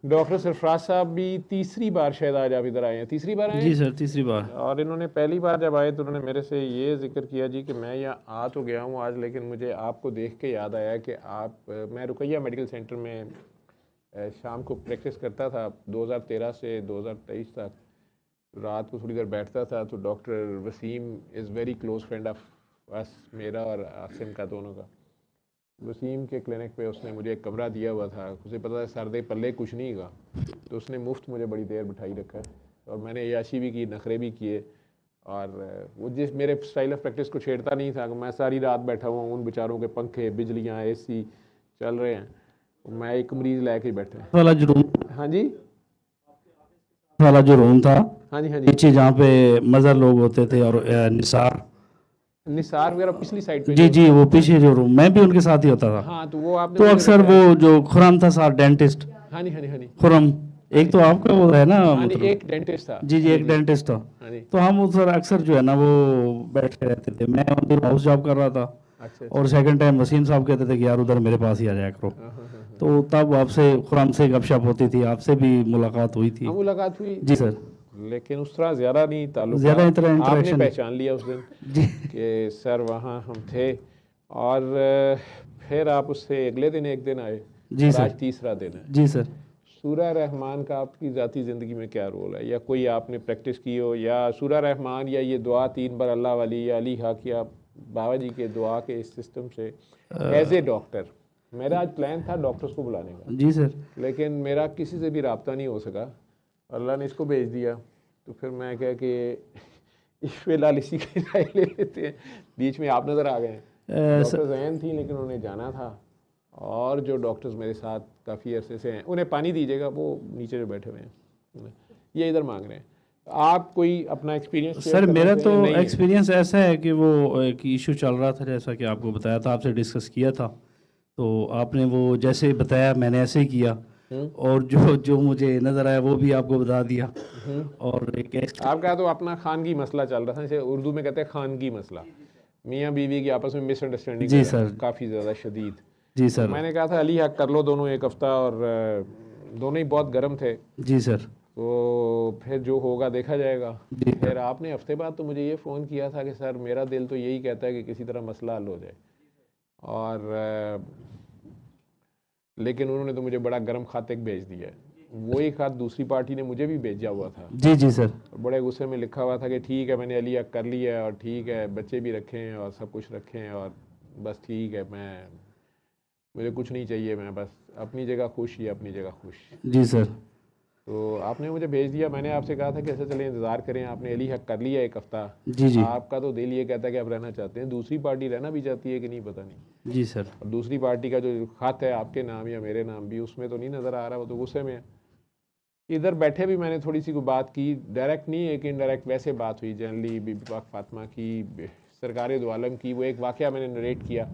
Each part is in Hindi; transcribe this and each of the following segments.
डॉक्टर सरफराज साहब भी तीसरी बार शायद आज आप इधर आए हैं, तीसरी बार आए जी हैं। सर, तीसरी बार। और इन्होंने पहली बार जब आए तो उन्होंने मेरे से ये जिक्र किया जी कि मैं यहाँ आ तो गया हूँ आज, लेकिन मुझे आपको देख के याद आया कि आप मैं रुकैया मेडिकल सेंटर में शाम को प्रैक्टिस करता था 2013 से 2023 तक। रात को थोड़ी देर बैठता था तो doctor Wasim is very close friend of us, मेरा और आसिम का, दोनों का। वसीम के क्लिनिक पे उसने मुझे एक कमरा दिया हुआ था, उसे पता था सरदे पल्ले कुछ नहीं का, तो उसने मुफ्त मुझे बड़ी देर बिठाई रखा है और मैंने याशी भी की, नखरे भी किए। और वो जिस मेरे स्टाइल ऑफ प्रैक्टिस को छेड़ता नहीं था, मैं सारी रात बैठा हुआ हूँ, उन बेचारों के पंखे बिजलियाँ एसी चल रहे हैं, मैं एक मरीज़ लेके बैठा है। वाला जो रूम हाँ जी, वाला जो रूम था, हाँ जी, हाँ जी। नीचे जहाँ पे मज़र लोग होते थे और निसार। निसार वगैरह पिछली साइड पे जी जो। जी, वो पीछे जो रूम, मैं भी उनके साथ ही होता था। हाँ, तो वो आपने तो मुझे अक्सर बताया। वो जो खुरम था साहब, डेंटिस्ट हाँ जी, हाँ जी, हाँ जी, खुरम, हाँ एक जी, तो आपका वो है ना, हाँ जी, मतलब। एक डेंटिस्ट था। जी जी, जी एक जी, डेंटिस्ट था। हाँ जी। तो हम उधर अक्सर जो है ना वो बैठे रहते थे। मैं उधर हाउस जॉब कर रहा था, अच्छा और अच्छा। सेकंड टाइम वसीम साहब कहते थे कि यार उधर मेरे पास ही आ जाया करो। हाँ हाँ हाँ हाँ। तो तब आपसे खुराम से गपशप होती थी, आपसे भी मुलाकात हुई हाँ, थी। मुलाकात हुई, जी सर। लेकिन उस तरह ज़्यादा नहीं ज़्यादा ताल्लुकात। आपने इंटरेक्शन। पहचान लिया उस दिन जी कि सर वहाँ हम थे। और फिर आप उससे अगले दिन एक दिन आए जी और सर। आज तीसरा दिन है। जी सर। सूरा रहमान का आपकी ज़ाती ज़िंदगी में क्या रोल है, या कोई आपने प्रैक्टिस की हो, या सूरा रहमान या ये दुआ 3 बार अल्लाह वाली या अली हक या बाबा जी के दुआ के इस सिस्टम से एज ए डॉक्टर। मेरा आज प्लान था डॉक्टर्स को बुलाने का, जी सर। लेकिन मेरा किसी से भी रब्ता नहीं हो सका, अल्लाह ने इसको भेज दिया। तो फिर मैं कह कि फिलहाल इसी की राय ले लेते हैं। बीच में आप नज़र आ गए। डॉक्टर जैन थी लेकिन उन्हें जाना था, और जो डॉक्टर्स मेरे साथ काफ़ी अरसे से हैं उन्हें पानी दीजिएगा, वो नीचे जो बैठे हुए हैं ये इधर मांग रहे हैं। आप कोई अपना एक्सपीरियंस शेयर सर करना मेरा चाहें तो या नहीं है? एक्सपीरियंस ऐसा है कि वो एक इशू चल रहा था, जैसा कि आपको बताया था, आपसे डिस्कस किया था। तो आपने वो जैसे बताया मैंने ऐसे ही किया, हम्म और जो जो मुझे नज़र आया वो भी आपको बता दिया। हम्म। और एक आपका तो अपना खानगी मसला चल रहा था, जैसे उर्दू में कहते हैं खानगी मसला, मियाँ बीवी की आपस में मिसअंडरस्टैंडिंग जी वगैरह सर। काफ़ी ज़्यादा शदीद। जी तो सर। मैंने कहा था अली हक कर लो दोनों एक हफ़्ता, और दोनों ही बहुत गर्म थे, जी सर। तो फिर जो होगा देखा जाएगा। जी सर। फिर आपने हफ्ते बाद तो मुझे ये फ़ोन किया था कि सर मेरा दिल तो यही कहता है कि किसी तरह मसला हल हो जाए, और लेकिन उन्होंने तो मुझे बड़ा गर्म खाते भेज दिया है। वही खत दूसरी पार्टी ने मुझे भी भेजा हुआ था, जी जी सर। और बड़े गुस्से में लिखा हुआ था कि ठीक है मैंने अली हक कर लिया है, और ठीक है बच्चे भी रखे हैं और सब कुछ रखे हैं, और बस ठीक है, मुझे कुछ नहीं चाहिए, मैं बस अपनी जगह खुश ही अपनी जगह खुश। जी सर। तो आपने मुझे भेज दिया, मैंने आपसे कहा था कि ऐसे चले इंतज़ार करें, आपने अली हक कर लिया एक हफ़्ता। जी जी। आपका तो दिल ये कहता है कि आप रहना चाहते हैं, दूसरी पार्टी रहना भी चाहती है कि नहीं पता नहीं। जी सर। और दूसरी पार्टी का जो खत है आपके नाम या मेरे नाम भी, उसमें तो नहीं नज़र आ रहा, वो तो गुस्से में है। इधर बैठे भी मैंने थोड़ी सी कोई बात की, डायरेक्ट नहीं एक इनडायरेक्ट वैसे बात हुई जनरली, बीबी पाक फातिमा की, सरकार दो आलम की। वो एक वाक़या मैंने नरेट किया,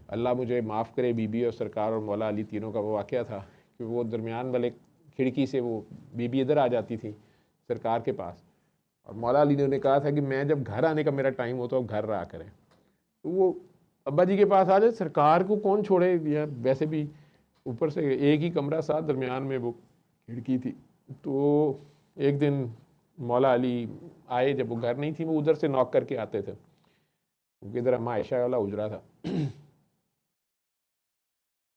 अल्लाह मुझे माफ़ करे, बीबी और सरकार और मौला अली तीनों का वो वाक़या था कि वो दरमियान वाले खिड़की से वो बीबी इधर आ जाती थी सरकार के पास, और मौला अली ने उन्हें कहा था कि मैं जब घर आने का मेरा टाइम हो तो अब घर रहा करें। तो वो अब्बा जी के पास आ जाए, सरकार को कौन छोड़े, या वैसे भी ऊपर से एक ही कमरा साथ, दरमियान में वो खिड़की थी। तो एक दिन मौला अली आए, जब वो घर नहीं थी, वो उधर से नॉक करके आते थे, क्योंकि इधर अम्मा आयशा वाला उजरा था।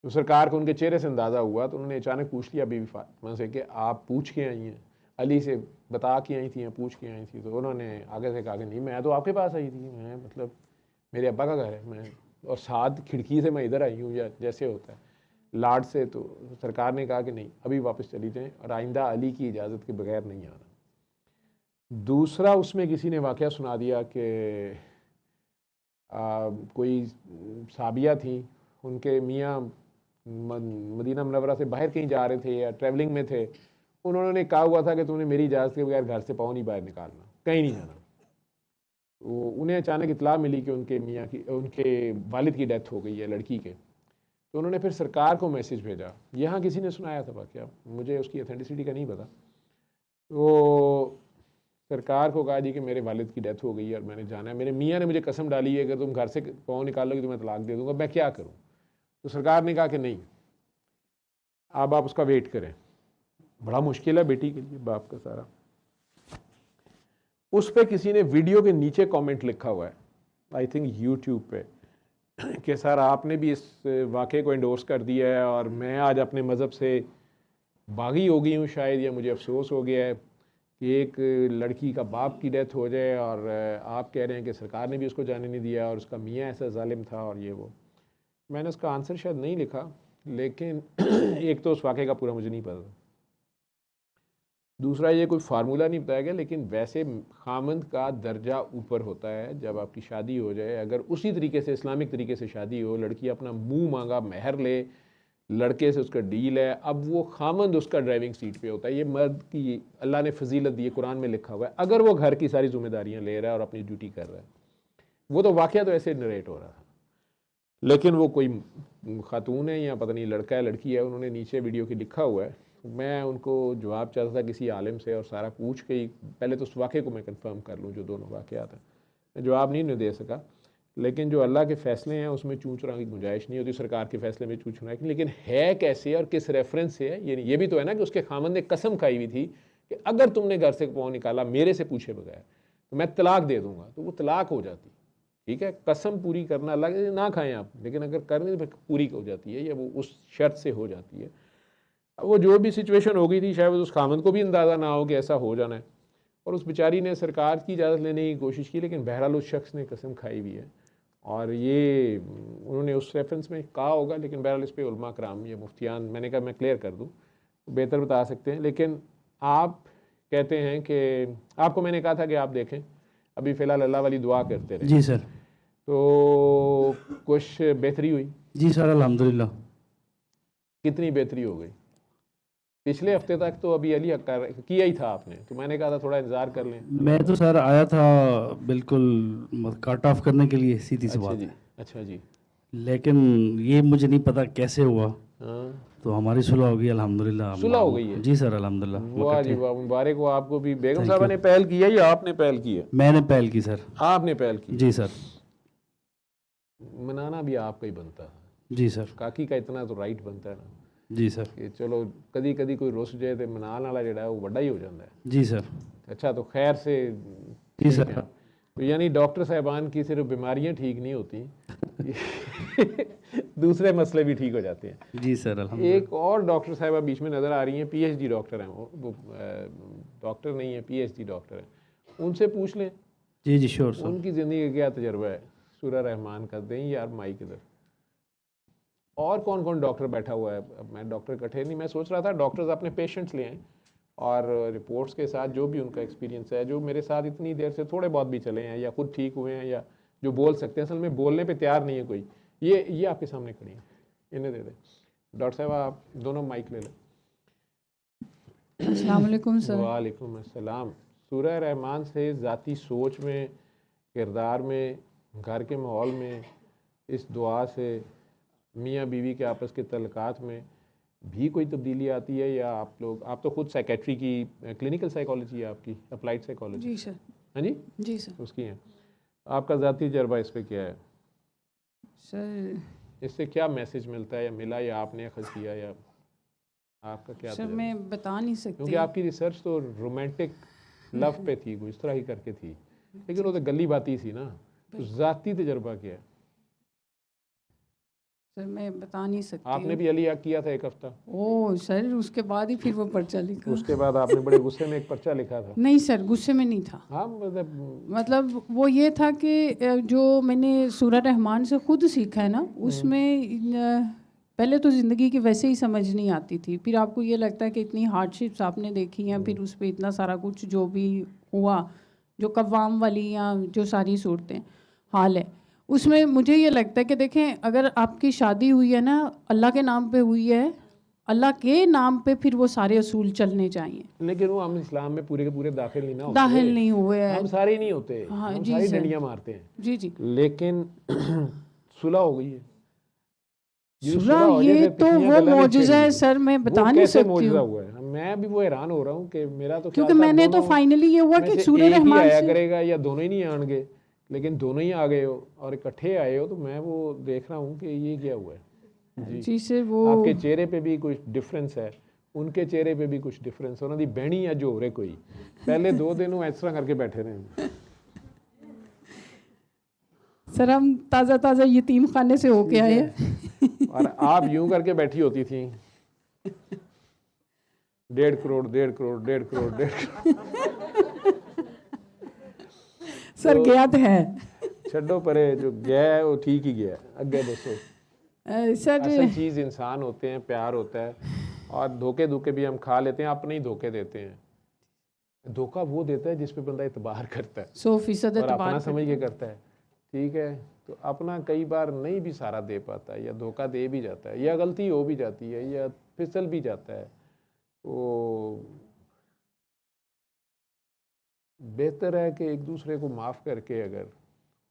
तो सरकार को उनके चेहरे से अंदाज़ा हुआ, तो उन्होंने अचानक पूछ लिया बीवी फातिमा से कि आप पूछ के आई हैं, अली से बता के आई थी या पूछ के आई थी? तो उन्होंने आगे से कहा कि नहीं, मैं तो आपके पास आई थी, मैं मतलब मेरे अब्बा का घर है, मैं और साथ खिड़की से मैं इधर आई हूँ, या जैसे होता है लाड से। तो सरकार ने कहा कि नहीं, अभी वापस चली जाएँ, और आइंदा अली की इजाज़त के बगैर नहीं आना। दूसरा, उसमें किसी ने वाक़या सुना दिया कि कोई साबिया थी, उनके मियाँ मदीना मुनव्वरा से बाहर कहीं जा रहे थे या ट्रैवलिंग में थे, उन्होंने कहा हुआ था कि तुमने मेरी इजाज़त के बगैर घर से पाँव नहीं बाहर निकालना, कहीं नहीं जाना। वो उन्हें अचानक इतला मिली कि उनके वालिद की डेथ हो गई है लड़की के। तो उन्होंने फिर सरकार को मैसेज भेजा, यहाँ किसी ने सुनाया था वाक़या, मुझे उसकी ऑथेंटिसिटी का नहीं पता। तो सरकार को कहा जी कि मेरे वालिद की डेथ हो गई है और मैंने जाना है, मेरे मियाँ ने मुझे कसम डाली है कि तुम घर से पाँव निकालोगे तो मैं तलाक दे दूँगा, मैं क्या करूँ? तो सरकार ने कहा कि नहीं, अब आप उसका वेट करें। बड़ा मुश्किल है बेटी के लिए, बाप का सारा। उस पे किसी ने वीडियो के नीचे कमेंट लिखा हुआ है, आई थिंक यूट्यूब पे, कि सर आपने भी इस वाक़े को एंडोर्स कर दिया है और मैं आज अपने मज़हब से बागी हो गई हूँ शायद, या मुझे अफसोस हो गया है कि एक लड़की का बाप की डेथ हो जाए और आप कह रहे हैं कि सरकार ने भी उसको जाने नहीं दिया और उसका मियाँ ऐसा जालिम था और ये वो। मैंने उसका आंसर शायद नहीं लिखा, लेकिन एक तो उस वाक़े का पूरा मुझे नहीं पता, दूसरा ये कोई फार्मूला नहीं बताया गया, लेकिन वैसे खामंद का दर्जा ऊपर होता है जब आपकी शादी हो जाए। अगर उसी तरीके से इस्लामिक तरीके से शादी हो, लड़की अपना मुंह मांगा महर ले, लड़के से उसका डील है, अब वो खामंद उसका ड्राइविंग सीट पे होता है। ये मर्द की अल्लाह ने फजीलत दी है, कुरान में लिखा हुआ है। अगर वो घर की सारी जिम्मेदारियां ले रहा है और अपनी ड्यूटी कर रहा है, वो तो वाक़या तो ऐसे नरेट हो रहा था, लेकिन वो कोई खातून है या पता नहीं लड़का है लड़की है, उन्होंने नीचे वीडियो की लिखा हुआ है। मैं उनको जवाब चाहता था किसी आलिम से और सारा पूछ के ही, पहले तो उस वाक़े को मैं कंफर्म कर लूँ जो दोनों वाक़यात हैं। मैं जवाब नहीं दे सका, लेकिन जो अल्लाह के फ़ैसले हैं उसमें चूँ चुरां की गुंजाइश नहीं होती, सरकार के फ़ैसले में चूँ चुरां की। लेकिन है कैसे और किस रेफरेंस से है, ये भी तो है ना कि उसके खामन ने कसम खाई हुई थी कि अगर तुमने घर से पाँव निकाला मेरे से पूछे बगैर तो मैं तलाक दे दूँगा, तो वो तलाक हो जाती। ठीक है, कसम पूरी करना अलग है, ना खाएं आप, लेकिन अगर करनी तो पूरी हो जाती है, या वो उस शर्त से हो जाती है। वो जो भी सिचुएशन हो गई थी, शायद उस खामन को भी अंदाज़ा ना हो कि ऐसा हो जाना है, और उस बेचारी ने सरकार की इजाज़त लेने की कोशिश की, लेकिन बहरहाल उस शख्स ने कसम खाई हुई है। और ये उन्होंने उस रेफरेंस में कहा होगा, लेकिन बहरहाल इस पर उलमा कराम या मुफ्तियान, मैंने कहा मैं क्लियर कर दूँ, बेहतर बता सकते हैं। लेकिन आप कहते हैं कि आपको मैंने कहा था कि आप देखें, अभी फ़िलहाल अल्लाह वाली दुआ करते रहे। जी सर। तो कुछ बेहतरी हुई? जी सर अल्हम्दुलिल्लाह। कितनी बेहतरी हो गई? पिछले हफ्ते तक तो अभी अली किया ही था आपने, तो मैंने कहा था थोड़ा इंतज़ार कर लें। मैं तो सर आया था बिल्कुल कट ऑफ करने के लिए, सीधी सी बात है। अच्छा जी। लेकिन ये मुझे नहीं पता कैसे हुआ, हाँ, तो हमारी सुलह हो गई अल्हम्दुलिल्लाह। सुलह हो गई है? जी सर अल्हम्दुलिल्लाह। वाह जी वाह, मुबारक हो आपको भी। बेगम Thank साहबा you। ने पहल की है या आपने पहल की है? मैंने पहल की सर। आपने पहल की? जी सर। मनाना भी आपका ही बनता है। जी सर। काकी का इतना तो राइट बनता है ना जी सर। कि चलो कदी कदी कोई रुस जाए तो मनाने वाला जिहड़ा है वो बड़ा ही हो जाता है। जी सर। अच्छा, तो खैर से जी ठीक सर। है। तो यानी डॉक्टर साहबान की सिर्फ बीमारियां ठीक नहीं होती दूसरे मसले भी ठीक हो जाते हैं। जी सर अल्हम्दुलिल्लाह। एक और डॉक्टर साहबा बीच में नज़र आ रही हैं, पीएचडी डॉक्टर हैं वो डॉक्टर नहीं है, पीएचडी डॉक्टर है, उनसे पूछ लें जी जी श्योर सर। उनकी ज़िंदगी का क्या तजर्बा है सूरह रहमान का। दें यार माइक इधर। और कौन कौन डॉक्टर बैठा हुआ है? अब मैं डॉक्टर इकट्ठे नहीं, मैं सोच रहा था डॉक्टर्स अपने पेशेंट्स ले आएँ और रिपोर्ट्स के साथ जो भी उनका एक्सपीरियंस है, जो मेरे साथ इतनी देर से थोड़े बहुत भी चले हैं या खुद ठीक हुए हैं या जो बोल सकते हैं, असल में बोलने पे तैयार नहीं है कोई, ये आपके सामने खड़ी है, इन्हें दे दें। डॉक्टर साहब आप दोनों माइक ले लें। अस्सलाम वालेकुम सर। वालेकुम अस्सलाम। सूरह रहमान से ज़ाती सोच में, किरदार में, घर के माहौल में, इस दुआ से मियाँ बीवी के आपस के तल्लुकात में भी कोई तब्दीली आती है, या आप तो खुद साइकेट्री की, क्लिनिकल साइकोलॉजी है आपकी, अप्लाइड साइकोलॉजी? जी सर। हाँ जी जी सर। उसकी हैं। आपका ज़ाती तजर्बा इस पर क्या है सर? इससे क्या मैसेज मिलता है, या मिला, या आपने अखज़ किया, या आपका क्या सर तजर्बा? मैं बता नहीं सकती क्योंकि आपकी रिसर्च तो रोमांटिक लव पे थी, इस तरह ही करके थी, लेकिन वो तो गली बाती थी ना। तो ज़ाती तजर्बा क्या है? सर मैं बता नहीं सकती। आपने भी अली किया था एक हफ्ता? ओह सर, उसके बाद ही फिर वो पर्चा लिखा। उसके बाद आपने बड़े गुस्से में एक पर्चा लिखा था? नहीं सर, गुस्से में नहीं था। हाँ, मतलब वो ये था कि जो मैंने सूरह रहमान से खुद सीखा है ना, उसमें पहले तो ज़िंदगी की वैसे ही समझ नहीं आती थी, फिर आपको ये लगता है कि इतनी हार्डशिप्स आपने देखी हैं, फिर उस पर इतना सारा कुछ जो भी हुआ, जो कव्वाम वाली या जो सारी सूरतें हाल है, उसमें मुझे ये लगता है कि देखें, अगर आपकी शादी हुई है ना, अल्लाह के नाम पे हुई है, अल्लाह के नाम पे फिर वो सारे असूल चलने चाहिए। लेकिन वो हम इस्लाम में पूरे के पूरे दाखिल नहीं ना होते। दाखिल नहीं हुए हैं। हम सारे नहीं होते। हाँ, हम जी सारी सर। डंडियां मारते हैं। जी जी। लेकिन सुलह हो गई है। सुलह ये तो वो मौजज़ा है सर, मैं बता नहीं सकती मौजज़ा हूँ। हुआ है। मैं भी वो हैरान हो रहा हूँ कि मेरा तो क्योंकि मैंने तो फाइनली ये हुआ कि सूरह रहमान आया से करेगा या दोनों ही नहीं आएंगे, लेकिन दोनों ही आ गए हो और इकट्ठे आए हो, तो मैं वो देख रहा हूँ कि ये क्या हुआ है। जी सर, वो आपके चेहरे पे भी कुछ डिफरेंस है, उनके चेहरे पे भी कुछ डिफरेंस उन्होंने बहनी अज हो रहे कोई पहले 2 दिन वो इस तरह करके बैठे रहे। सर हम ताज़ा ताज़ा यतीम खाने से होके आए हैं। और आप यूं करके बैठी होती थी 1.5 करोड़ 1.5 करोड़ 1.5 करोड़ 1.5 करोड़। सर गया तो है छड्डो परे, जो गया है वो ठीक ही गया है, अगे दसो। सर असल चीज़ इंसान होते हैं, प्यार होता है, और धोखे भी हम खा लेते हैं, अपने ही धोखे देते हैं। धोखा वो देता है जिस पे बंदा इतबार करता है 100% और अपना एतबार समझ के करता है, ठीक है। तो अपना कई बार नहीं भी सारा दे पाता है, या धोखा दे भी जाता है, या गलती हो भी जाती है, या फिसल भी जाता है। तो बेहतर है कि एक दूसरे को माफ़ करके अगर,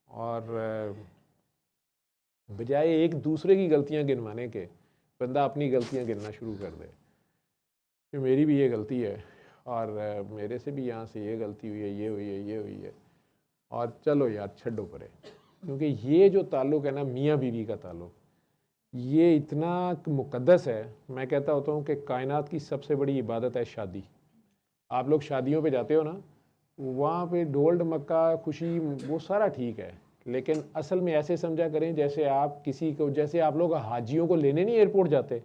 और बजाय एक दूसरे की गलतियां गिनवाने के, बंदा अपनी गलतियां गिनना शुरू कर दे कि मेरी भी ये गलती है, और मेरे से भी यहाँ से ये गलती हुई है, ये हुई है, ये हुई है, और चलो यार छड्डो परे। क्योंकि ये जो ताल्लुक़ है ना मियाँ बीवी का ताल्लुक़, ये इतना मुक़द्दस है। मैं कहता होता हूँ कि कायनात की सबसे बड़ी इबादत है शादी। आप लोग शादियों पे जाते हो ना, वहाँ पे ढोल ढमक्का खुशी वो सारा ठीक है, लेकिन असल में ऐसे समझा करें जैसे आप किसी को, जैसे आप लोग हाजियों को लेने नहीं एयरपोर्ट जाते,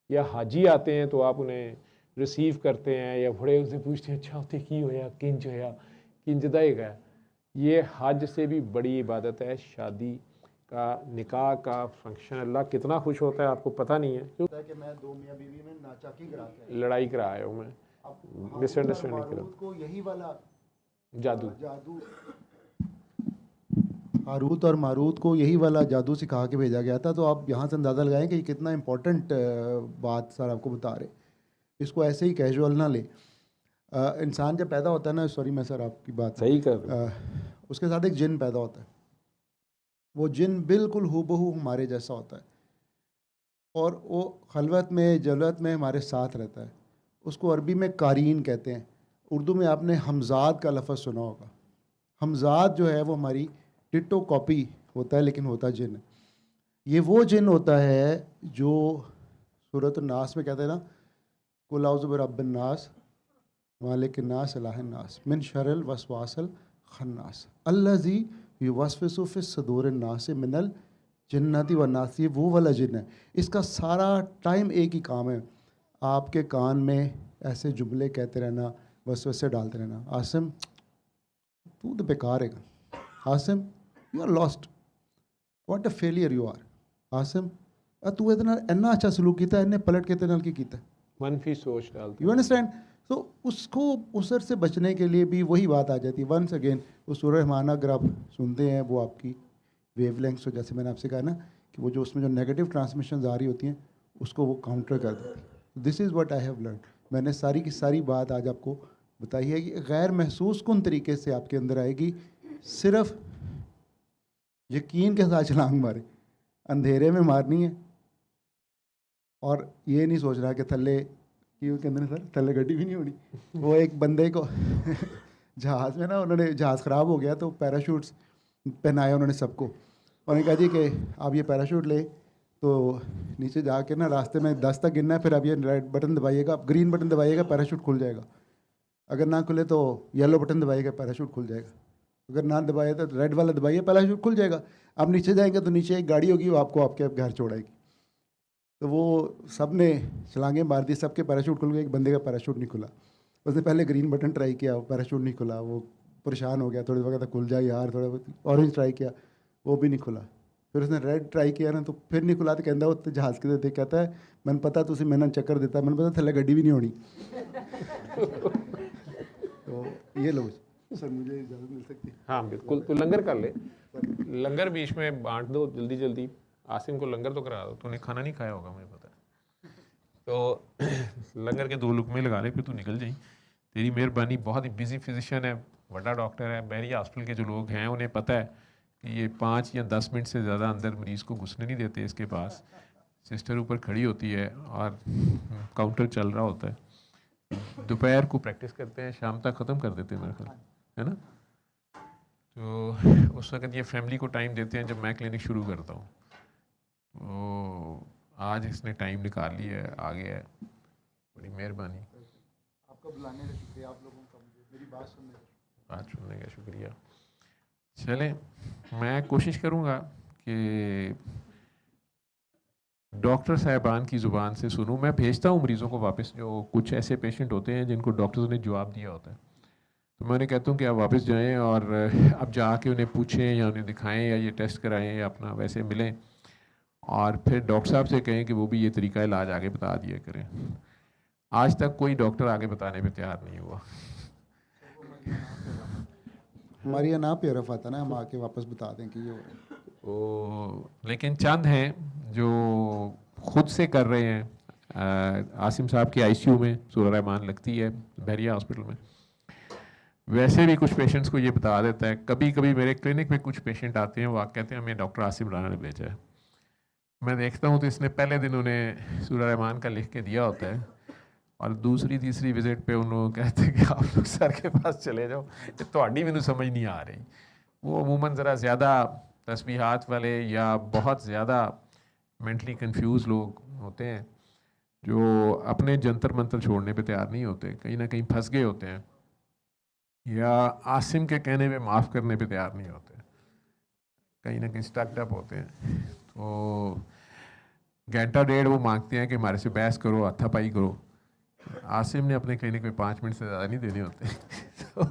या हाजी आते हैं तो आप उन्हें रिसीव करते हैं या बड़े उनसे पूछते हैं अच्छा होते की होया किंज होया किंजदा ही गया। ये हज से भी बड़ी इबादत है शादी का, निकाह का फंक्शन। अल्लाह कितना खुश होता है आपको पता नहीं है। क्यों कि मैं 2 मियाँ बीवी में नाचाकी कराते हैं, लड़ाई करा आया हूँ मैं, मिसअंडरस्टैंडिंग करा, को यही वाला जादू हारूत और मारूत को यही वाला जादू सिखा के भेजा गया था। तो आप यहाँ से अंदाज़ा लगाएं कि कितना इम्पोर्टेंट बात सर आपको बता रहे। इसको ऐसे ही कैजुअल ना ले। इंसान जब पैदा होता है ना, सॉरी मैं सर आपकी बात सही कर, उसके साथ एक जिन पैदा होता है। वो जिन बिल्कुल हूबहू हमारे जैसा होता है, और वो खलवत में जलवत में हमारे साथ रहता है। उसको अरबी में कारीन कहते हैं। उर्दू में आपने हमजाद का लफ्ज़ सुना होगा। हमजाद जो है वो हमारी डिट्टो कॉपी होता है, लेकिन होता जिन है। ये वो जिन होता है जो सूरत नास में कहते हैं ना, कुल औज़ु बिरब्बिन नास मालिकिन नास इलाहिन नास मिन शर्रिल वसवासिल खन्नास अल्लज़ी युवस्विसु फिस सुदूरिन नास मिनल जिन्नति वन नास। ये वो वाला जिन है। इसका सारा टाइम एक ही काम है, आपके कान में ऐसे जुमले कहते रहना, वसवसे डालते रहना। आसिम तू तो बेकार है, Asim you are lost, what a failure you are. Asim तू इतना इन्ना अच्छा सलूक किया, इन्हें पलट के तेरे नाल की किया, मनफी सोच डालते। You understand. तो उसको उसर से बचने के लिए भी वही बात आ जाती है। वंस अगेन वो सूरह रहमान अगर आप सुनते हैं, वो आपकी वेवलेंथ्स, जैसे मैंने आपसे कहा ना कि वो जो उसमें जो नेगेटिव ट्रांसमिशन आ रही होती हैं उसको वो काउंटर कर देती है। This is what I have learn. मैंने सारी की सारी बात आज आपको बताई है कि गैर महसूस कुन तरीके से आपके अंदर आएगी। सिर्फ यकीन के साथ छलांग मारे, अंधेरे में मारनी है, और ये नहीं सोच रहा कि थल्ले क्यों कहते हैं सर, थल्ले गड्डी भी नहीं होनी। वो एक बंदे को जहाज़ में ना, उन्होंने जहाज़ ख़राब हो गया तो पैराशूट्स पहनाया उन्होंने सबको। उन्होंने कहा जी कि आप ये पैराशूट ले, तो नीचे जाके ना रास्ते में 10 तक गिनना है, फिर आप ये रेड बटन दबाइएगा, ग्रीन बटन दबाइएगा, पैराशूट खुल जाएगा। अगर ना खुले तो येलो बटन दबाइएगा, पैराशूट खुल जाएगा। अगर ना दबाए तो रेड वाला दबाइए, पैराशूट खुल जाएगा। आप नीचे जाएंगे तो नीचे एक गाड़ी होगी, वो आपको आपके घर छोड़ाएगी। तो वो सब ने छलांगे मार दी, सबके पैराशूट खुल गए, एक बंदे का पैराशूट नहीं खुला। उसने पहले ग्रीन बटन ट्राई किया, वो पैराशूट नहीं खुला, वो परेशान हो गया, थोड़ी देर कहता खुल जाए यार, थोड़ा बहुत ऑरेंज ट्राई किया, वो भी नहीं खुला। फिर उसने रेड ट्राई किया ना, तो फिर नहीं खुला। तो कहता वो जहाज़ के देख कहता है मैंने पता तुम मैंने चक्कर देता, मैंने पता थल्ले गड्डी भी नहीं होनी। तो ये लो सर, मुझे इजाज़त मिल सकती है? हाँ बिल्कुल, तो लंगर कर ले, लंगर बीच में बांट दो जल्दी जल्दी। आसिम को लंगर तो करा दो, तूने खाना नहीं खाया होगा मुझे पता है। तो लंगर के 2 लुकमे लगा ले, फिर तू निकल जाई। तेरी मेहरबानी। बहुत ही बिजी फिजिशियन है, बड़ा डॉक्टर है। मेरी हॉस्पिटल के जो लोग हैं उन्हें पता है कि ये 5 या 10 मिनट से ज़्यादा अंदर मरीज़ को घुसने नहीं देते। इसके पास सिस्टर ऊपर खड़ी होती है और काउंटर चल रहा होता है। दोपहर को प्रैक्टिस करते हैं, शाम तक ख़त्म कर देते हैं मेरे ख्याल, है ना। तो उस वक्त ये फैमिली को टाइम देते हैं जब मैं क्लिनिक शुरू करता हूँ। तो आज इसने टाइम निकाल लिया है, आ गया है, बड़ी मेहरबानी, आपका बुलाने का शुक्रिया, आप लोगों का मुझे मेरी बात सुनने का शुक्रिया। चलें, मैं कोशिश करूँगा कि डॉक्टर साहिबान की ज़ुबान से सुनूं। मैं भेजता हूँ मरीज़ों को वापस, जो कुछ ऐसे पेशेंट होते हैं जिनको डॉक्टर्स ने जवाब दिया होता है, तो मैं उन्हें कहता हूँ कि आप वापस जाएं और अब जाके उन्हें पूछें या उन्हें दिखाएं या ये टेस्ट कराएं या अपना वैसे मिलें, और फिर डॉक्टर साहब से कहें कि वो भी ये तरीका इलाज आगे बता दिया करें। आज तक कोई डॉक्टर आगे बताने पे तैयार नहीं हुआ। हमारी यहाँ ना पे रफ आता ना, हम आके वापस बता दें कि ये हो रहा है। लेकिन चंद हैं जो खुद से कर रहे हैं। आसिम साहब की आईसीयू में सूरह रहमान लगती है बहरिया हॉस्पिटल में, वैसे भी कुछ पेशेंट्स को ये बता देता है। कभी कभी मेरे क्लिनिक में कुछ पेशेंट आते हैं, वो आके कहते हैं हमें डॉक्टर आसिम राना ने भेजा है। मैं देखता हूँ तो इसने पहले दिन उन्हें सूरह रहमान का लिख के दिया होता है, और दूसरी तीसरी विजिट पे उन्होंने कहते हैं कि आप लोग सर के पास चले जाओ, ये थोड़ी मैनू समझ नहीं आ रही। वो अमूमन ज़रा ज़्यादा तस्बीहात वाले या बहुत ज़्यादा मेंटली कंफ्यूज लोग होते हैं, जो अपने जंतर मंतर छोड़ने पे तैयार नहीं होते, कहीं ना कहीं फंस गए होते हैं, या आसिम के कहने पे माफ़ करने पे तैयार नहीं होते, कहीं ना कहीं स्टक्ड अप होते हैं। तो घंटा डेढ़ वो मांगते हैं कि हमारे से बहस करो, हाथापाई करो। आसिम ने अपने क्लिनिक में 5 मिनट से ज़्यादा नहीं देने होते। तो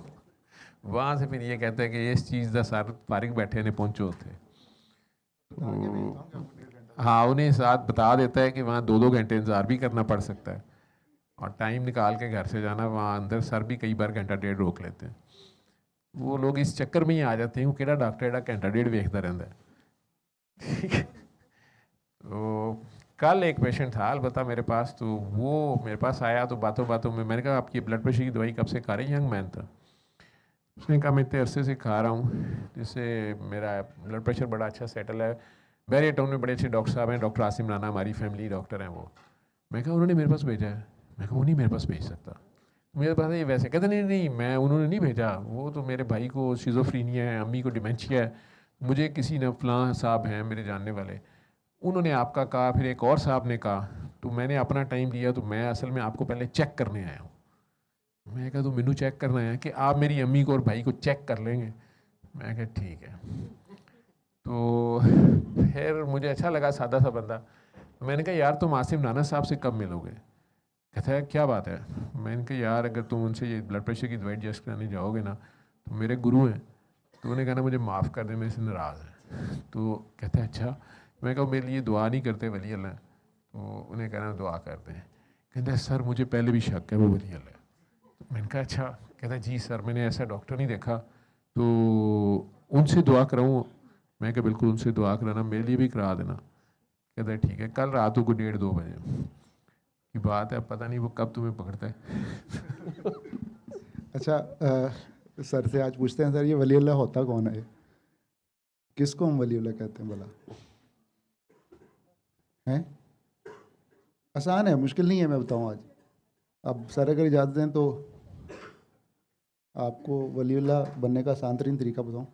वहाँ से फिर ये कहते हैं कि इस चीज़ का सार फारिग बैठे ने पहुँचो थे। तो हाँ, उन्हें साथ बता देता है कि वहाँ 2-2 घंटे इंतज़ार भी करना पड़ सकता है, और टाइम निकाल के घर से जाना, वहाँ अंदर सर भी कई बार घंटा डेढ़ रोक लेते हैं। वो लोग इस चक्कर में ही आ जाते हैं वो केड़ा डॉक्टर एड़ा घंटा डेढ़ वेखता रहता है। ठीक है। तो कल एक पेशेंट था अलबत्ता मेरे पास, तो वो मेरे पास आया तो बातों बातों में मैंने कहा आपकी ब्लड प्रेशर की दवाई कब से खा रहे हैं? यंग मैन था। उसने कहा मैं इतने अरसे से खा रहा हूँ, जिससे मेरा ब्लड प्रेशर बड़ा अच्छा सेटल है। बैरियर टाउन में बड़े अच्छे डॉक्टर साहब हैं, डॉक्टर आसिम राना हमारी फैमिली डॉक्टर हैं वो। मैं कहा उन्होंने मेरे पास भेजा है। मैं कहा वो नहीं मेरे पास भेज सकता, मेरे पास ये वैसे कहते नहीं नहीं मैं उन्होंने नहीं भेजा, वो तो मेरे भाई को शिज़ोफ्रीनिया है, अम्मी को डिमेंशिया है, मुझे किसी ने फलां साहब हैं मेरे जानने वाले, उन्होंने आपका कहा, फिर एक और साहब ने कहा, तो मैंने अपना टाइम दिया, तो मैं असल में आपको पहले चेक करने आया हूँ। मैं कहा तो मैनू चेक करना है कि आप मेरी अम्मी को और भाई को चेक कर लेंगे? मैं कहा ठीक है। तो फिर मुझे अच्छा लगा, सादा सा बंदा। मैंने कहा यार तुम आसिम राना साहब से कब मिलोगे? कहता है क्या बात है? मैंने कहा यार अगर तुम उनसे ये ब्लड प्रेशर की दवाई एडजस्ट कराने जाओगे ना, तो मेरे गुरु हैं, तो उन्हें कहना मुझे माफ़ कर दे, मेरे से नाराज़ है। तो कहते हैं अच्छा। मैं कहा मेरे लिए दुआ नहीं करते वली अल्लाह, तो उन्हें कहना दुआ करते हैं। कहते हैं सर मुझे पहले भी शक है वो वली अल्लाह है। तो मैंने कहा अच्छा। कहता है जी सर मैंने ऐसा डॉक्टर नहीं देखा, तो उनसे दुआ कराऊँ? मैं कहा बिल्कुल उनसे दुआ कराना, मेरे लिए भी करा देना। कहता है ठीक है। कल रात को 1:30-2 बजे की बात है, पता नहीं वो कब तुम्हें पकड़ता है। अच्छा सर से आज पूछते हैं सर ये वली अल्लाह होता कौन है? किसको हम वली अल्लाह कहते हैं भला? हैं? आसान है, मुश्किल नहीं है, मैं बताऊं आज। अब सर अगर इजाज़त दें तो आपको वली अल्लाह बनने का आसान तरीन तरीका बताऊं।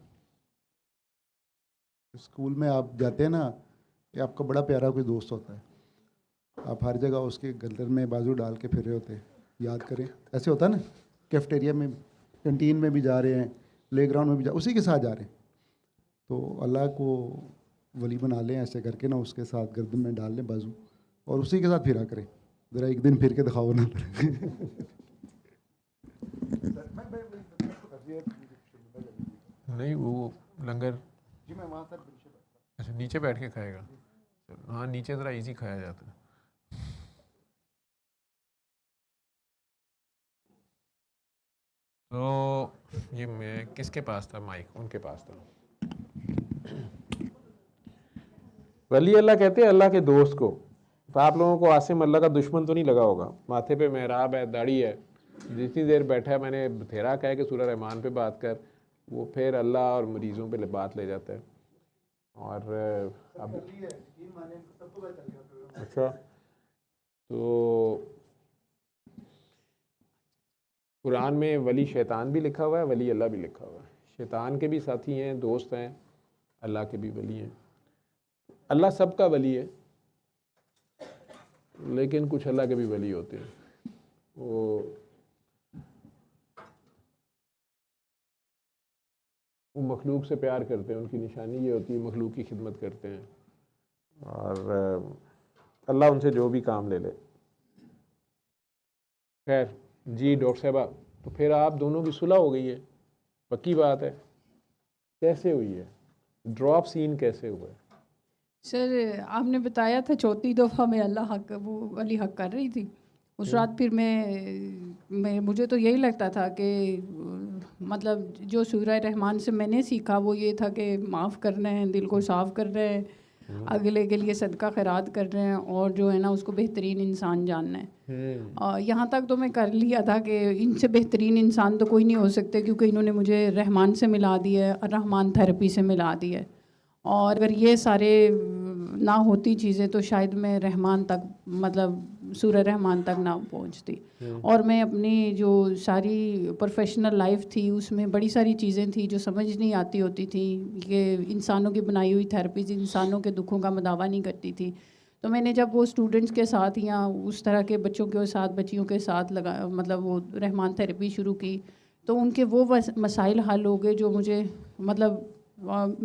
स्कूल में आप जाते हैं ना, ये आपका बड़ा प्यारा कोई दोस्त होता है, आप हर जगह उसके गर्दन में बाजू डाल के फिर रहे होते हैं, याद करें ऐसे होता है ना, कैफेटेरिया में, कैंटीन में भी जा रहे हैं, प्लेग्राउंड में भी उसी के साथ जा रहे हैं। तो अल्लाह को वली बना लें ऐसे करके ना, उसके साथ गर्दन में डाल लें बाजू, और उसी के साथ फिरा करें। ज़रा एक दिन फिर के दिखाओ ना। नहीं वो लंगर जी मैं वहाँ सर अच्छा नीचे बैठ के खाएगा? हाँ नीचे ज़रा इजी खाया जाता है। तो ये मैं किसके पास था माइक? उनके पास था। वली अल्लाह कहते हैं अल्लाह के दोस्त को। तो आप लोगों को आसिम अल्लाह का दुश्मन तो नहीं लगा होगा? माथे पे मेहराब है, दाढ़ी है, जितनी देर बैठा है मैंने बथेरा कहा कि सूरह रहमान पे बात कर, वो फिर अल्लाह और मरीज़ों पे बात ले जाता है। और अब अच्छा तो कुरान में वली शैतान भी लिखा हुआ है, वली अल्लाह भी लिखा हुआ है। शैतान के भी साथी हैं, दोस्त हैं, अल्लाह के भी वली हैं। अल्लाह सबका वली है, लेकिन कुछ अल्लाह के भी वली होते हैं। वो मखलूक से प्यार करते हैं, उनकी निशानी ये होती है मखलूक की खिदमत करते हैं, और अल्लाह उनसे जो भी काम ले ले। खैर जी डॉक्टर साहबा, तो फिर आप दोनों की सुलह हो गई है, पक्की बात है, कैसे हुई है, ड्रॉप सीन कैसे हुआ है? सर आपने बताया था चौथी दफ़ा मैं अल्लाह हक वो वाली हक कर रही थी उस रात। फिर मैं मुझे तो यही लगता था कि मतलब जो सूरह रहमान से मैंने सीखा वो ये था कि माफ़ करना है, दिल को साफ़ कर रहे हैं, अगले के लिए सदका खैरात कर रहे हैं, और जो है ना उसको बेहतरीन इंसान जानना है। यहाँ तक तो मैं कर लिया था कि इनसे बेहतरीन इंसान तो कोई नहीं हो सकते, क्योंकि इन्होंने मुझे रहमान से मिला दिया है और रहमान थेरेपी से मिला दिया है। और अगर ये सारे ना होती चीज़ें तो शायद मैं रहमान तक मतलब सूरह रहमान तक ना पहुंचती। और मैं अपनी जो सारी प्रोफेशनल लाइफ थी उसमें बड़ी सारी चीज़ें थी जो समझ नहीं आती होती थी कि इंसानों की बनाई हुई थेरेपीज इंसानों के दुखों का मदावा नहीं करती थी। तो मैंने जब वो स्टूडेंट्स के साथ या उस तरह के बच्चों के साथ बच्चियों के साथ लगा मतलब वो रहमान थेरेपी शुरू की, तो उनके वो मसाइल हल हो गए जो मुझे मतलब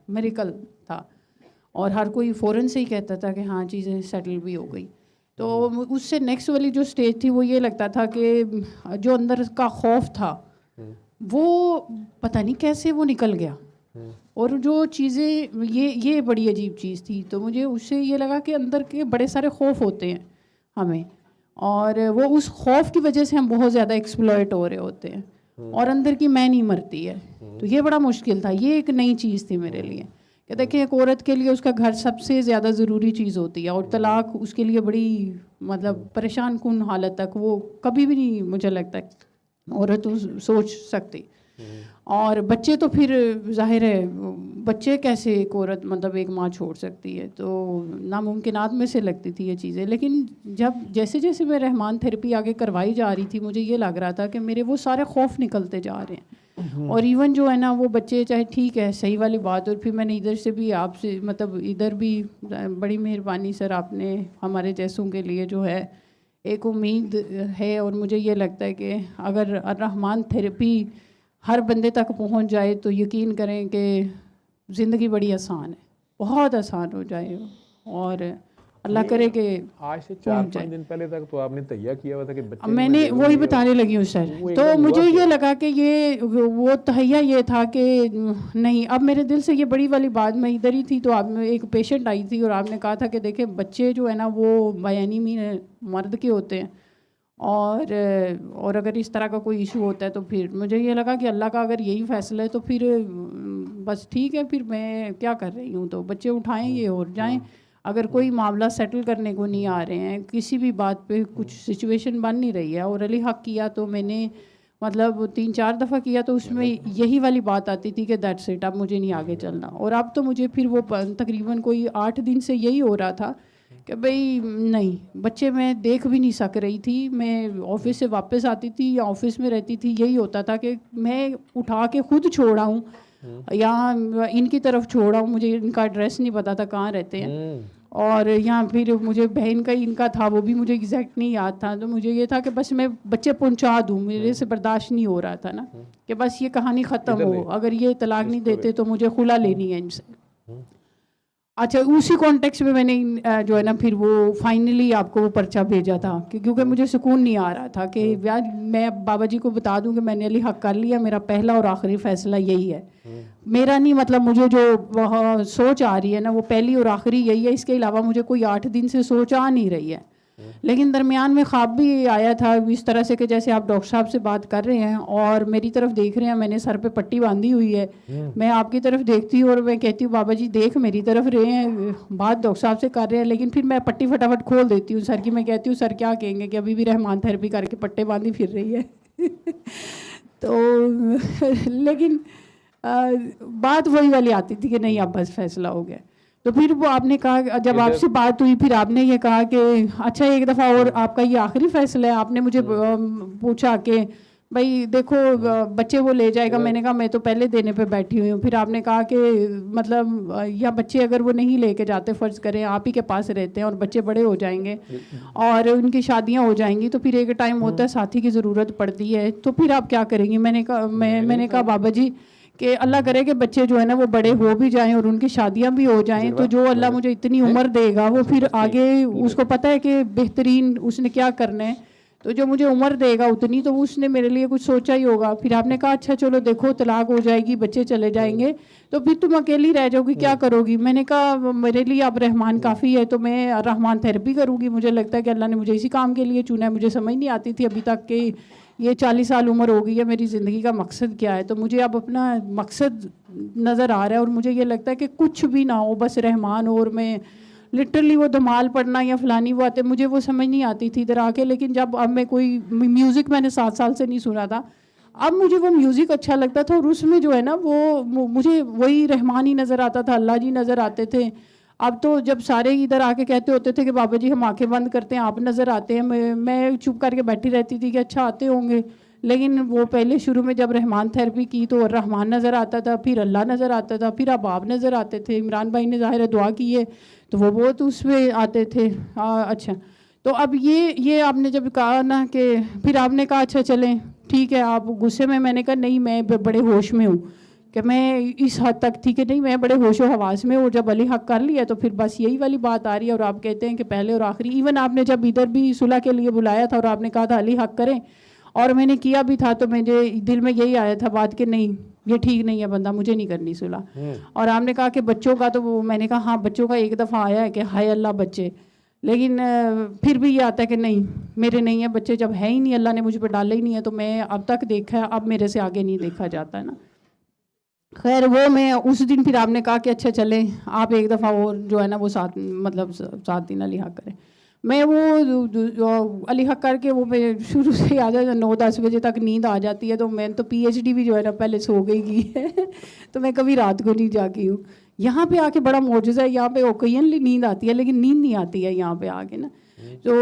मेरिकल था, और हर कोई फ़ौरन से ही कहता था कि हाँ चीज़ें सेटल भी हो गई। तो उससे नेक्स्ट वाली जो स्टेज थी वो ये लगता था कि जो अंदर का खौफ था वो पता नहीं कैसे वो निकल गया, और जो चीज़ें ये बड़ी अजीब चीज़ थी। तो मुझे उससे ये लगा कि अंदर के बड़े सारे खौफ होते हैं हमें, और वो उस खौफ की वजह से हम बहुत ज़्यादा एक्सप्लॉइट हो रहे होते हैं, और अंदर की मैं नहीं मरती है। तो ये बड़ा मुश्किल था, ये एक नई चीज़ थी मेरे लिए कि देखिए एक औरत के लिए उसका घर सबसे ज़्यादा ज़रूरी चीज़ होती है, और तलाक उसके लिए बड़ी मतलब परेशान कुन हालत तक वो कभी भी नहीं मुझे लगता है औरत सोच सकती। और बच्चे तो फिर जाहिर है बच्चे कैसे एक औरत मतलब एक माँ छोड़ सकती है, तो नामुमकिनात में से लगती थी ये चीज़ें। लेकिन जब जैसे जैसे मैं रहमान थेरेपी आगे करवाई जा रही थी मुझे ये लग रहा था कि मेरे वो सारे खौफ निकलते जा रहे हैं, और इवन जो है ना वो बच्चे चाहे ठीक है सही वाली बात। और फिर मैंने इधर से भी आपसे मतलब इधर भी बड़ी मेहरबानी सर आपने हमारे जैसों के लिए जो है एक उम्मीद है, और मुझे ये लगता है कि अगर रहमान थेरेपी हर बंदे तक पहुंच जाए तो यकीन करें कि ज़िंदगी बड़ी आसान है, बहुत आसान हो जाए। और अल्लाह करे कि आज से 4-5 दिन पहले तक तो आपने तैयार किया हुआ था कि बच्चे मैंने वही बताने लगी हूँ सर। तो मुझे ये लगा कि ये वो तहैया ये था कि नहीं, अब मेरे दिल से ये बड़ी वाली बात, मैं इधर ही थी तो आप एक पेशेंट आई थी और आपने कहा था कि देखे बच्चे जो है ना वो बयानी में मर्द के होते हैं, और अगर इस तरह का कोई इशू होता है तो फिर मुझे ये लगा कि अल्लाह का अगर यही फ़ैसला है तो फिर बस ठीक है, फिर मैं क्या कर रही हूँ, तो बच्चे उठाएं ये और जाएं। अगर कोई मामला सेटल करने को नहीं आ रहे हैं, किसी भी बात पे कुछ सिचुएशन बन नहीं रही है, और अली हक किया तो मैंने मतलब 3-4 दफ़ा किया तो उसमें यही वाली बात आती थी कि दैट्स इट, अब मुझे नहीं आगे चलना। और अब तो मुझे फिर वो तकरीबन कोई 8 दिन से यही हो रहा था कि भाई नहीं, बच्चे मैं देख भी नहीं सक रही थी। मैं ऑफिस से वापस आती थी या ऑफिस में रहती थी, यही होता था कि मैं उठा के खुद छोड़ा हूँ या इनकी तरफ छोड़ा हूँ, मुझे इनका एड्रेस नहीं पता था कहाँ रहते हैं, और यहाँ फिर मुझे बहन का इनका था वो भी मुझे एग्जैक्ट नहीं याद था। तो मुझे ये था कि बस मैं बच्चे पहुँचा दूँ, मेरे से बर्दाश्त नहीं हो रहा था ना कि बस ये कहानी ख़त्म हो, अगर ये तलाक नहीं देते तो मुझे खुला लेनी है इनसे। अच्छा, उसी कॉन्टेक्स्ट में मैंने जो है ना फिर वो फाइनली आपको वो पर्चा भेजा था क्योंकि मुझे सुकून नहीं आ रहा था कि यार मैं बाबा जी को बता दूं कि मैंने अली हक कर लिया, मेरा पहला और आखिरी फैसला यही है। मेरा नहीं मतलब मुझे जो सोच आ रही है ना वो पहली और आखिरी यही है, इसके अलावा मुझे कोई 8 दिन से सोच आ नहीं रही है। लेकिन दरमियान में ख्वाब भी आया था इस तरह से कि जैसे आप डॉक्टर साहब से बात कर रहे हैं और मेरी तरफ देख रहे हैं, मैंने सर पे पट्टी बांधी हुई है, मैं आपकी तरफ देखती हूँ और मैं कहती हूँ बाबा जी देख मेरी तरफ रहे हैं, बात डॉक्टर साहब से कर रहे हैं, लेकिन फिर मैं पट्टी फटाफट खोल देती हूँ सर की। मैं कहती हूँ सर क्या कहेंगे कि अभी भी रहमान थेरेपी करके पट्टे बांधी फिर रही है तो लेकिन बात वही वाली आती थी कि नहीं अब बस फैसला हो गया। तो फिर वो आपने कहा, जब आपसे बात हुई फिर आपने ये कहा कि अच्छा एक दफ़ा और आपका ये आखिरी फैसला है। आपने मुझे पूछा कि भाई देखो बच्चे वो ले जाएगा, मैंने कहा मैं तो पहले देने पे बैठी हुई हूँ। फिर आपने कहा कि मतलब या बच्चे अगर वो नहीं लेके जाते, फ़र्ज़ करें आप ही के पास रहते हैं और बच्चे बड़े हो जाएंगे और उनकी शादियाँ हो जाएंगी तो फिर एक टाइम होता है साथी की ज़रूरत पड़ती है, तो फिर आप क्या करेंगी। मैंने कहा बाबा जी कि अल्लाह करे कि बच्चे जो है ना वो बड़े हो भी जाएं और उनकी शादियां भी हो जाएं, तो जो अल्लाह मुझे इतनी उम्र देगा वो फिर आगे उसको पता है कि बेहतरीन उसने क्या करना है, तो जो मुझे उम्र देगा उतनी तो उसने मेरे लिए कुछ सोचा ही होगा। फिर आपने कहा अच्छा चलो देखो तलाक हो जाएगी, बच्चे चले जाएंगे, तो फिर तुम अकेली रह जाओगी, क्या करोगी? मैंने कहा मेरे लिए अब रहमान काफ़ी है, तो मैं रहमान थेरेपी करूँगी। मुझे लगता है कि अल्लाह ने मुझे इसी काम के लिए चुना है। मुझे समझ नहीं आती थी अभी तक कि ये 40 साल उम्र हो गई है, मेरी ज़िंदगी का मकसद क्या है। तो मुझे अब अपना मकसद नज़र आ रहा है और मुझे ये लगता है कि कुछ भी ना हो, बस रहमान हो। और मैं लिटरली वो धमाल पढ़ना या फलानी वो आते, मुझे वो समझ नहीं आती थी इधर आके। लेकिन जब अब मैं कोई म्यूज़िक मैंने 7 साल से नहीं सुना था, अब मुझे वो म्यूज़िक अच्छा लगता था और उसमें जो है ना वो मुझे वही रहमान ही नज़र आता था, अल्लाह जी नज़र आते थे। अब तो जब सारे इधर आके कहते होते थे कि बाबा जी हम आंखें बंद करते हैं आप नज़र आते हैं, मैं चुप करके बैठी रहती थी कि अच्छा आते होंगे। लेकिन वो पहले शुरू में जब रहमान थेरेपी की तो रहमान नज़र आता था, फिर अल्लाह नज़र आता था, फिर अब आप नज़र आते थे। इमरान भाई ने ज़ाहिर है दुआ की है तो वो बहुत उसमें आते थे। अच्छा, तो अब ये आपने जब कहा ना कि फिर आपने कहा अच्छा चलें ठीक है, आप गुस्से में, मैंने कहा नहीं मैं बड़े होश में हूँ कि मैं इस हद तक थी कि नहीं मैं बड़े होशो हवास में, और जब अली हक कर लिया तो फिर बस यही वाली बात आ रही है। और आप कहते हैं कि पहले और आखिरी, इवन आपने जब इधर भी सुलह के लिए बुलाया था और आपने कहा था अली हक करें, और मैंने किया भी था, तो मुझे दिल में यही आया था बात कि नहीं ये ठीक नहीं है बंदा, मुझे नहीं करनी सुलह। और आपने कहा कि बच्चों का, तो वो मैंने कहा हाँ बच्चों का एक दफ़ा आया है कि हाय अल्लाह बच्चे, लेकिन फिर भी ये आता है कि नहीं मेरे नहीं है बच्चे, जब है ही नहीं, अल्लाह ने मुझ पर डाला ही नहीं है, तो मैं अब तक देखा है, अब मेरे से आगे नहीं देखा जाता है ना। खैर वो मैं उस दिन फिर आपने कहा कि अच्छा चले आप एक दफ़ा और जो है ना वो 7 दिन अली हक करें। मैं वो अली हक करके वो मैं शुरू से आ जाता 9-10 बजे तक नींद आ जाती है, तो मैं तो PhD भी जो है ना पहले सो गई की है तो मैं कभी रात को नहीं जागी हूँ। यहाँ पे आके बड़ा मौजूज़ा है, यहाँ पे ओकेजनली नींद आती है लेकिन नींद नहीं आती है यहाँ पे आके ना। तो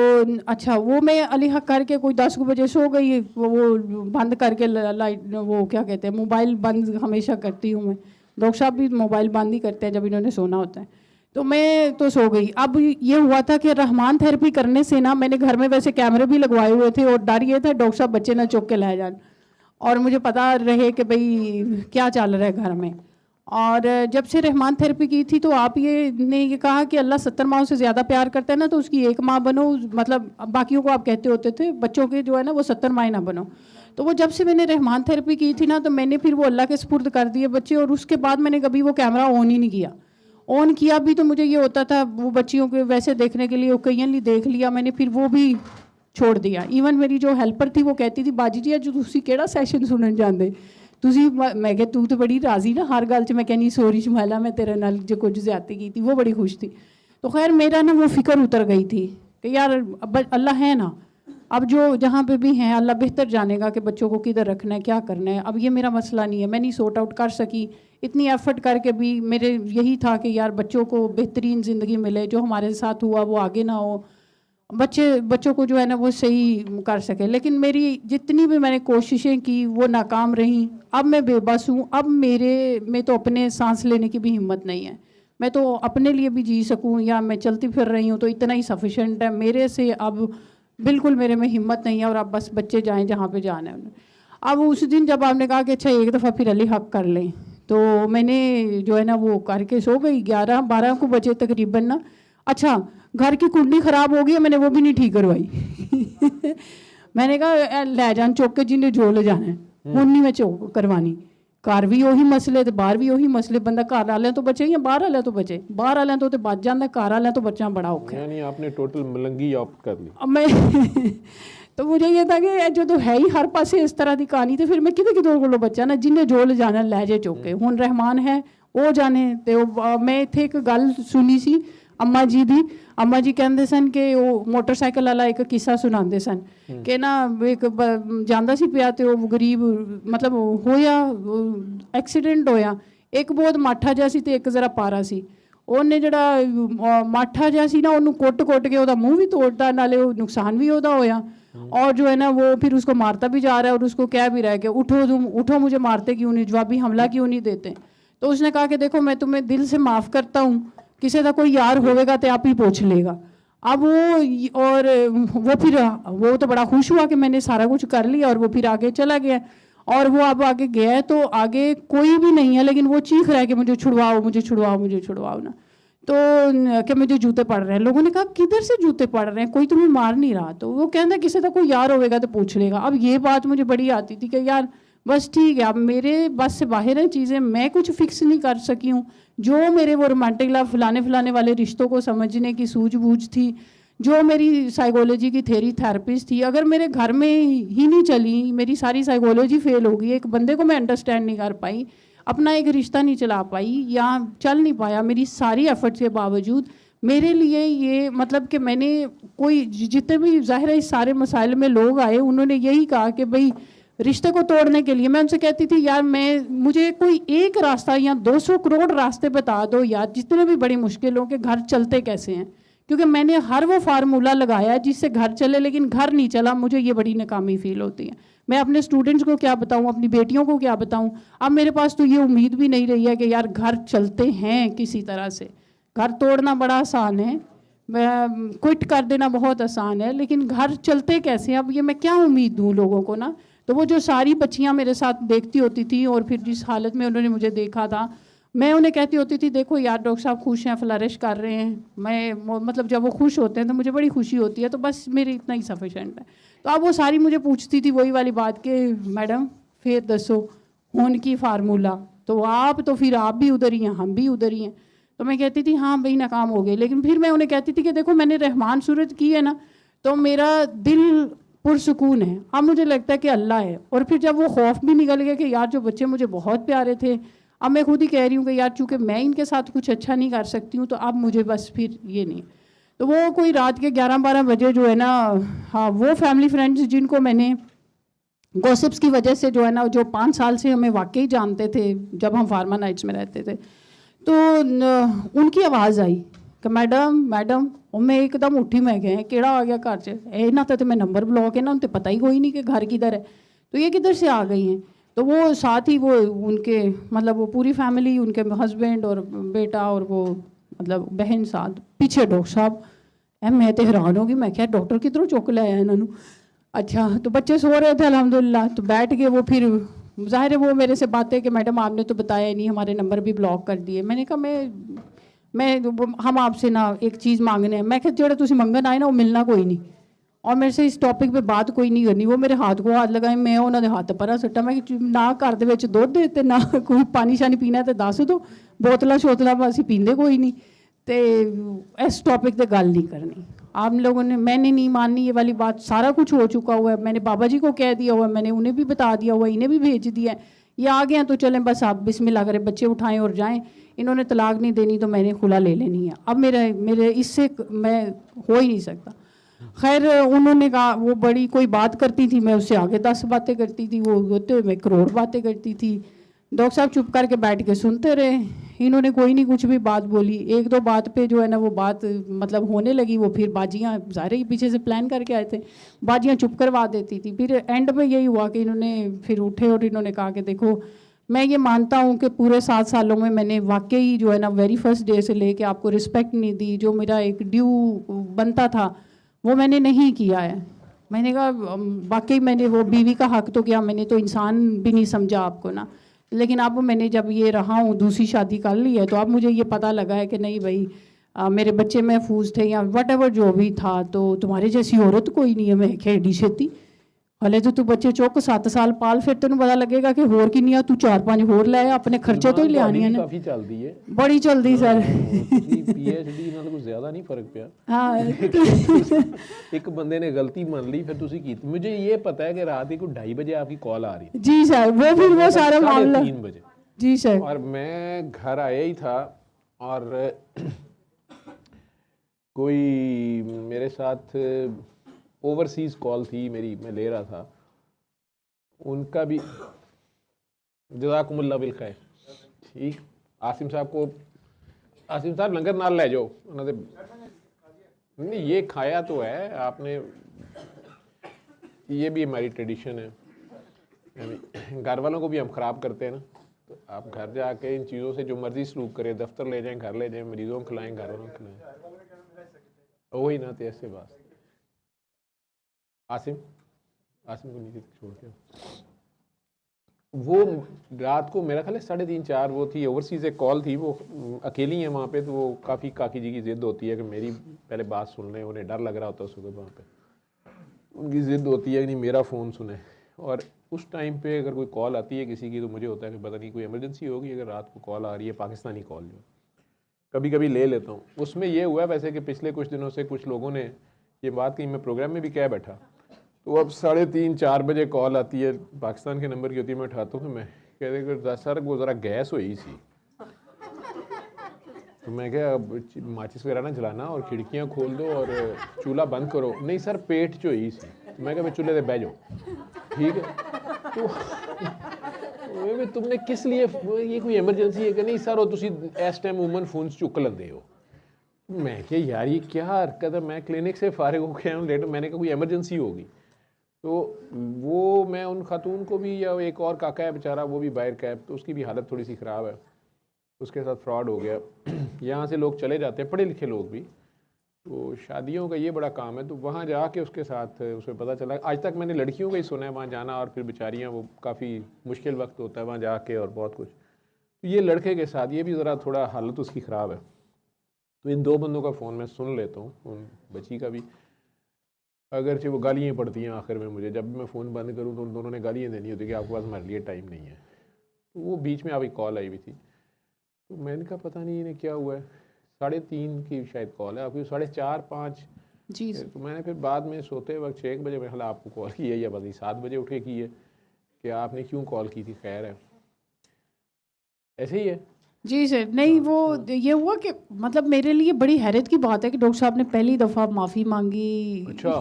अच्छा वो मैं अली हक करके कोई 10 बजे सो गई, वो बंद करके लाइट वो क्या कहते हैं मोबाइल बंद हमेशा करती हूँ मैं। डॉक्टर साहब भी मोबाइल बंद ही करते हैं जब इन्होंने सोना होता है। तो मैं तो सो गई। अब ये हुआ था कि रहमान थेरेपी करने से ना, मैंने घर में वैसे कैमरे भी लगवाए हुए थे और डर ये था डॉक्टर साहब बच्चे ना चुक के ले जाए और मुझे पता रहे कि भाई क्या चल रहा है घर में। और जब से रहमान थेरेपी की थी तो आप ये कहा कि अल्लाह 70 माँओं से ज़्यादा प्यार करता है ना, तो उसकी एक माँ बनो, मतलब बाकियों को आप कहते होते थे बच्चों के जो है ना वो 70 माएँ ना बनो। तो वो जब से मैंने रहमान थेरेपी की थी ना, तो मैंने फिर वो अल्लाह के सुपुर्द कर दिए बच्चे, और उसके बाद मैंने कभी वो कैमरा ऑन ही नहीं किया। ऑन किया भी तो मुझे ये होता था वो बच्चियों के वैसे देखने के लिए ओकेजनली देख लिया मैंने, फिर वो भी छोड़ दिया। इवन मेरी जो हेल्पर थी वो कहती थी बाजी जी जो तुसी केड़ा सैशन सुनन जांदे तुसी, मैं कहा तू तो बड़ी राजी ना हर गल च, मैं कहनी सॉरी शमाला मैं तेरे नाल जो कुछ ज्यादती की थी, वो बड़ी खुश थी। तो खैर मेरा ना वो फिक्र उतर गई थी कि यार अब अल्लाह है ना, अब जो जहाँ पे भी हैं अल्लाह बेहतर जानेगा कि बच्चों को किधर रखना है क्या करना है। अब ये मेरा मसला नहीं है, मैं नहीं सॉर्ट आउट कर सकी, इतनी एफर्ट करके भी मेरे यही था कि यार बच्चों को बेहतरीन ज़िंदगी मिले, जो हमारे साथ हुआ वो आगे ना हो, बच्चों को जो है ना वो सही कर सके। लेकिन मेरी जितनी भी मैंने कोशिशें की वो नाकाम रहीं। अब मैं बेबस हूँ, अब मेरे में तो अपने सांस लेने की भी हिम्मत नहीं है, मैं तो अपने लिए भी जी सकूँ या मैं चलती फिर रही हूँ तो इतना ही सफिशेंट है मेरे से। अब बिल्कुल मेरे में हिम्मत नहीं है और अब बस बच्चे जाएँ जहाँ पे जाना है। अब उस दिन जब आपने कहा कि अच्छा एक दफ़ा फिर अली हक कर लें, तो मैंने जो है ना वो करके सो गई 11-12 को बजे तकरीबन ना। अच्छा घर की कुंडी ख़राब हो गई, मैंने वो भी नहीं ठीक करवाई मैंने कहा ले जान चौक के जिन्हें जो ले जाना है हूँ नहीं मैं चौक करवानी। घर भी ਉਹੀ मसले तो बाहर भी ਉਹੀ मसले, बंदा घर वाले तो बचे या बाहर वाले तो बचे, बाहर वाले तो बच जाता, घर वाले तो बचना बड़ा औखा है। यानी आपने टोटल मलंगी ऑप्ट कर ली। अब मैं तो मुझे ये था कि जो तो है ही हर पासे इस तरह की कहानी, तो फिर मैं किधर को बच्चा ना जिन्हें जो ले जाना लै जे चौके हुण रहमान है वो जाने। तो मैं इत्थे एक गल सुनी सी अम्मा जी दी, अम्मा जी कहते सन कि वो मोटरसाइकिल वाला एक किस्सा सुनाते सन कि ना एक जांदा सी पिया तो वो गरीब मतलब होया एक्सीडेंट होया, एक बहुत माठा जिहा सी ते एक जरा पारा सी। ਉਹਨੇ ਜਿਹੜਾ ਮਾਠਾ ਜਿਹਾ ਸੀ ना ਉਹਨੂੰ ਕੁੱਟ के ਉਹਦਾ मुँह भी तोड़ता, नाले नुकसान भी ਉਹਦਾ होया। और जो है ना वो फिर उसको मारता भी जा रहा है और उसको कह भी रहा है कि उठो तुम उठो, मुझे मारते क्यों नहीं, जवाबी हमला क्यों नहीं देते। तो उसने कहा कि देखो मैं तुम्हें दिल से माफ़ करता हूँ, किसी का कोई यार होगा तो आप ही पूछ लेगा। अब वो और वो फिर वो तो बड़ा खुश हुआ कि मैंने सारा कुछ कर लिया और वो फिर आगे चला गया। और वो अब आगे गया है तो आगे कोई भी नहीं है, लेकिन वो चीख रहा है कि मुझे छुड़वाओ, मुझे छुड़वाओ, मुझे छुड़वाओ ना। तो कि मुझे जूते पड़ रहे हैं। लोगों ने कहा किधर से जूते पड़ रहे हैं, कोई तुम्हें मार नहीं रहा। तो वो कहता किसी का कोई यार होगा तो पूछ लेगा। अब ये बात मुझे बड़ी आती थी कि यार बस ठीक है, अब मेरे बस से बाहर हैं चीज़ें, मैं कुछ फिक्स नहीं कर सकी हूँ। जो मेरे वो रोमांटिक लव फलाने वाले रिश्तों को समझने की सूझबूझ थी, जो मेरी साइकोलॉजी की थेरेपिस्ट थी, अगर मेरे घर में ही नहीं चली, मेरी सारी साइकोलॉजी फेल हो गई, एक बंदे को मैं अंडरस्टैंड नहीं कर पाई, अपना एक रिश्ता नहीं चला पाई या चल नहीं पाया, मेरी सारी एफर्ट्स के बावजूद मेरे लिए ये मतलब कि मैंने कोई जितने भी ज़ाहिर है इस सारे मसाइल में लोग आए, उन्होंने यही कहा कि भाई रिश्ते को तोड़ने के लिए, मैं उनसे कहती थी यार मुझे कोई एक रास्ता या 200 करोड़ रास्ते बता दो यार, जितने भी बड़ी मुश्किल हो, कि घर चलते कैसे हैं। क्योंकि मैंने हर वो फार्मूला लगाया जिससे घर चले, लेकिन घर नहीं चला। मुझे ये बड़ी नाकामी फील होती है। मैं अपने स्टूडेंट्स को क्या बताऊं, अपनी बेटियों को क्या बताऊं। अब मेरे पास तो ये उम्मीद भी नहीं रही है कि यार घर चलते हैं किसी तरह से। घर तोड़ना बड़ा आसान है, क्विट कर देना बहुत आसान है, लेकिन घर चलते कैसे। अब ये मैं क्या उम्मीद दूं लोगों को ना। तो वो जो सारी बच्चियां मेरे साथ देखती होती थी और फिर जिस हालत में उन्होंने मुझे देखा था, मैं उन्हें कहती होती थी देखो यार डॉक्टर साहब खुश हैं, फ्लरिश कर रहे हैं। मैं मतलब जब वो खुश होते हैं तो मुझे बड़ी खुशी होती है, तो बस मेरे इतना ही सफिशेंट है। तो अब वो सारी मुझे पूछती थी वही वाली बात कि मैडम फिर दसो हुन की फार्मूला, तो आप तो फिर आप भी उधर ही हैं, हम भी उधर ही हैं। तो मैं कहती थी हाँ भाई नाकाम हो गए। लेकिन फिर मैं उन्हें कहती थी कि देखो मैंने रहमान सूरत की है ना, तो मेरा दिल पुरसुकून है। अब मुझे लगता है कि अल्लाह है। और फिर जब वो खौफ भी निकल गया कि यार जो बच्चे मुझे बहुत प्यारे थे, अब मैं खुद ही कह रही हूँ कि यार चूँकि मैं इनके साथ कुछ अच्छा नहीं कर सकती हूँ, तो अब मुझे बस फिर ये नहीं। तो वो कोई रात के 11-12 बजे जो है ना, हाँ वो फैमिली फ्रेंड्स जिनको मैंने गॉसिप्स की वजह से जो है ना, जो 5 साल से हमें वाकई जानते थे जब हम फार्मा नाइट्स में रहते थे, तो उनकी आवाज़ आई कि मैडम और मैं एकदम उठी, मैं गए केड़ा आ गया घर च, इन्हों तो मैं नंबर ब्लॉक है ना, उनसे पता ही कोई नहीं कि घर किधर है, तो ये किधर से आ गई हैं। तो वो साथ ही वो उनके मतलब वो पूरी फैमिली, उनके हस्बैंड और बेटा और वो मतलब बहन साथ पीछे। डॉक्टर साहब मैं तो हैरान होगी, मैं क्या डॉक्टर किधरों चुक लाया इन्होंने। अच्छा तो बच्चे सो रहे थे अल्हम्दुलिल्लाह, तो बैठ गए वो। फिर ज़ाहिर है वो मेरे से बातें कि मैडम आपने तो बताया ही नहीं, हमारे नंबर भी ब्लॉक कर दिए। मैंने कहा हम आपसे ना एक चीज़ मांगने हैं। मैं क्या जो तुम मंगन आए ना वो मिलना कोई नहीं, और मेरे से इस टॉपिक पे बात कोई नहीं करनी। वो मेरे हाथ को हाथ लगाए, मैं उन्होंने हाथ पर सट्टा, मैं ना घर दे विच दुध ते ना कोई पानी शानी पीना, तो दस दो, बोतलां शोतलां असीं पींदे कोई नहीं, तो इस टॉपिक पे गल नहीं करनी। आप लोगों ने, मैंने नहीं माननी ये वाली बात। सारा कुछ हो चुका हुआ है, मैंने बाबा जी को कह दिया हुआ है, मैंने उन्हें भी बता दिया हुआ है, इन्हें भी भेज दिया है। ये आ गए हैं तो चलें बस, आप बिस्मिल्लाह करें, बच्चे उठाएं और जाएं। इन्होंने तलाक नहीं देनी तो मैंने खुला ले लेनी है। अब मेरे इससे मैं हो ही नहीं सकता। खैर उन्होंने कहा, वो बड़ी कोई बात करती थी, मैं उससे आगे 10 बातें करती थी, वो होते हुए मैं करोड़ बातें करती थी। डॉक्टर साहब चुप करके बैठ के सुनते रहे। इन्होंने कोई नहीं कुछ भी बात बोली। 1-2 बात पे जो है ना वो बात मतलब होने लगी। वो फिर बाजियाँ ज़ाहिर ही पीछे से प्लान करके आए थे, बाजियाँ चुप करवा देती थी। फिर एंड में यही हुआ कि इन्होंने फिर उठे और इन्होंने कहा कि देखो मैं ये मानता हूँ कि पूरे 7 सालों में मैंने वाकई जो है ना वेरी फर्स्ट डे से लेके आपको रिस्पेक्ट नहीं दी, जो मेरा एक ड्यू बनता था वो मैंने नहीं किया है। मैंने कहा वाकई मैंने वो बीवी का हक तो किया, मैंने तो इंसान भी नहीं समझा आपको ना। लेकिन अब मैंने जब ये रहा हूँ, दूसरी शादी कर ली है, तो अब मुझे ये पता लगा है कि नहीं भाई मेरे बच्चे महफूज थे या वट एवर जो भी था, तो तुम्हारे जैसी औरत कोई नहीं है। मैं खेडी छेती हले तो तू बच्चे चुक 7 साल पाल, फिर तेन पता लगेगा कि होर किनिया तू 4-5 होर लै, अपने खर्चे तो ही लियानी है। काफी चलदी है, बड़ी चलदी सर। पीएचडी ਨਾਲ कुछ ज्यादा नहीं फर्क पिया। हाँ एक बंदे ने गलती मान ली, फिर तुसी की। मुझे ये पता है कि रात को 2:30 बजे आपकी कॉल आ रही थी। जी सर, वो फिर वो सारा मामला 3 बजे। जी सर। और मैं घर आया ही था और कोई मेरे साथ ओवरसीज़ कॉल थी मेरी, मैं ले रहा था। उनका भी जज़ाकुमुल्लाह बिल खैर। ठीक, आसिम साहब लंगर नाल ले जाओ उन्होंने। नहीं ये खाया तो है आपने, ये भी हमारी ट्रेडिशन है। घर वालों को भी हम ख़राब करते हैं ना, तो आप घर जाके इन चीज़ों से जो मर्ज़ी सलूक करें, दफ्तर ले जाएं, घर ले जाएं, मरीज़ों को खिलाएं, घर वालों को खिलाएं, वही ना तो ऐसे बात। आसिम को नीचे छोड़ के। वो रात को मेरा ख्याल है 3:30-4 वो थी, ओवरसीज़ एक कॉल थी, वो अकेली हैं वहाँ पे, तो वो काफ़ी काकी जी की ज़िद होती है कि मेरी पहले बात सुन लें, उन्हें डर लग रहा होता है सुबह वहाँ पे, उनकी ज़िद होती है कि नहीं मेरा फ़ोन सुने। और उस टाइम पे अगर कोई कॉल आती है किसी की तो मुझे होता है कि पता नहीं कोई इमरजेंसी होगी, अगर रात को कॉल आ रही है पाकिस्तानी कॉल जो कभी कभी ले लेता हूँ। उसमें ये हुआ वैसे कि पिछले कुछ दिनों से कुछ लोगों ने ये बात कही, मैं प्रोग्राम में भी कह बैठा, तो अब 3:30-4 बजे कॉल आती है, पाकिस्तान के नंबर की होती है, मैं उठाता हूँ तो मैं कहते सर वो ज़रा गैस हुई सी, तो मैं क्या माचिस वगैरह ना जलाना और खिड़कियाँ खोल दो और चूल्हा बंद करो, नहीं सर पेट जो ही सी, तो मैं क्या मैं चूल्हे से बह जाओ, ठीक है। तो तुमने किस लिए, ये कोई एमरजेंसी है कि नहीं सर, वो तुसी इस टाइम वूमन फोन चुक लेंदे हो। मैं क्या यार ये क्या हरकत है, मैं क्लिनिक से फारिग होकर आया हूँ लेट, मैंने कहा कोई एमरजेंसी होगी। तो वो मैं उन खातून को भी, या एक और काका है बेचारा वो भी बाहर कैब, तो उसकी भी हालत थोड़ी सी ख़राब है, उसके साथ फ्रॉड हो गया। यहाँ से लोग चले जाते हैं पढ़े लिखे लोग भी, तो शादियों का ये बड़ा काम है, तो वहाँ जाके उसके साथ उसे पता चला। आज तक मैंने लड़कियों का ही सुना है वहाँ जाना, और फिर बेचारियाँ वो काफ़ी मुश्किल वक्त होता है वहाँ जाके और बहुत कुछ। तो ये लड़के के साथ ये भी ज़रा थोड़ा हालत उसकी ख़राब है। तो इन 2 बंदों का फ़ोन मैं सुन लेता हूँ, उन बच्ची का भी, अगरचे वो गालियाँ पड़ती हैं आखिर में मुझे, जब भी मैं फ़ोन बंद करूँ तो उन दोनों ने गालियाँ देनी होती कि आपके पास हमारे लिए टाइम नहीं है। तो वो बीच में अभी कॉल आई हुई थी, तो मैंने कहा पता नहीं इन्हें क्या हुआ है, 3:30 की शायद कॉल है आपकी, 4:30-5 जी। तो मैंने फिर बाद में सोते वक्त 6 बजे मेरे ख्याल आपको कॉल की है, या बल्कि 7 बजे उठे की है कि आपने क्यों कॉल की थी। खैर है, ऐसे ही है जी सर। नहीं वो ये हुआ कि मतलब मेरे लिए बड़ी हैरत की बात है कि डॉक्टर साहब ने पहली दफ़ा माफ़ी मांगी। अच्छा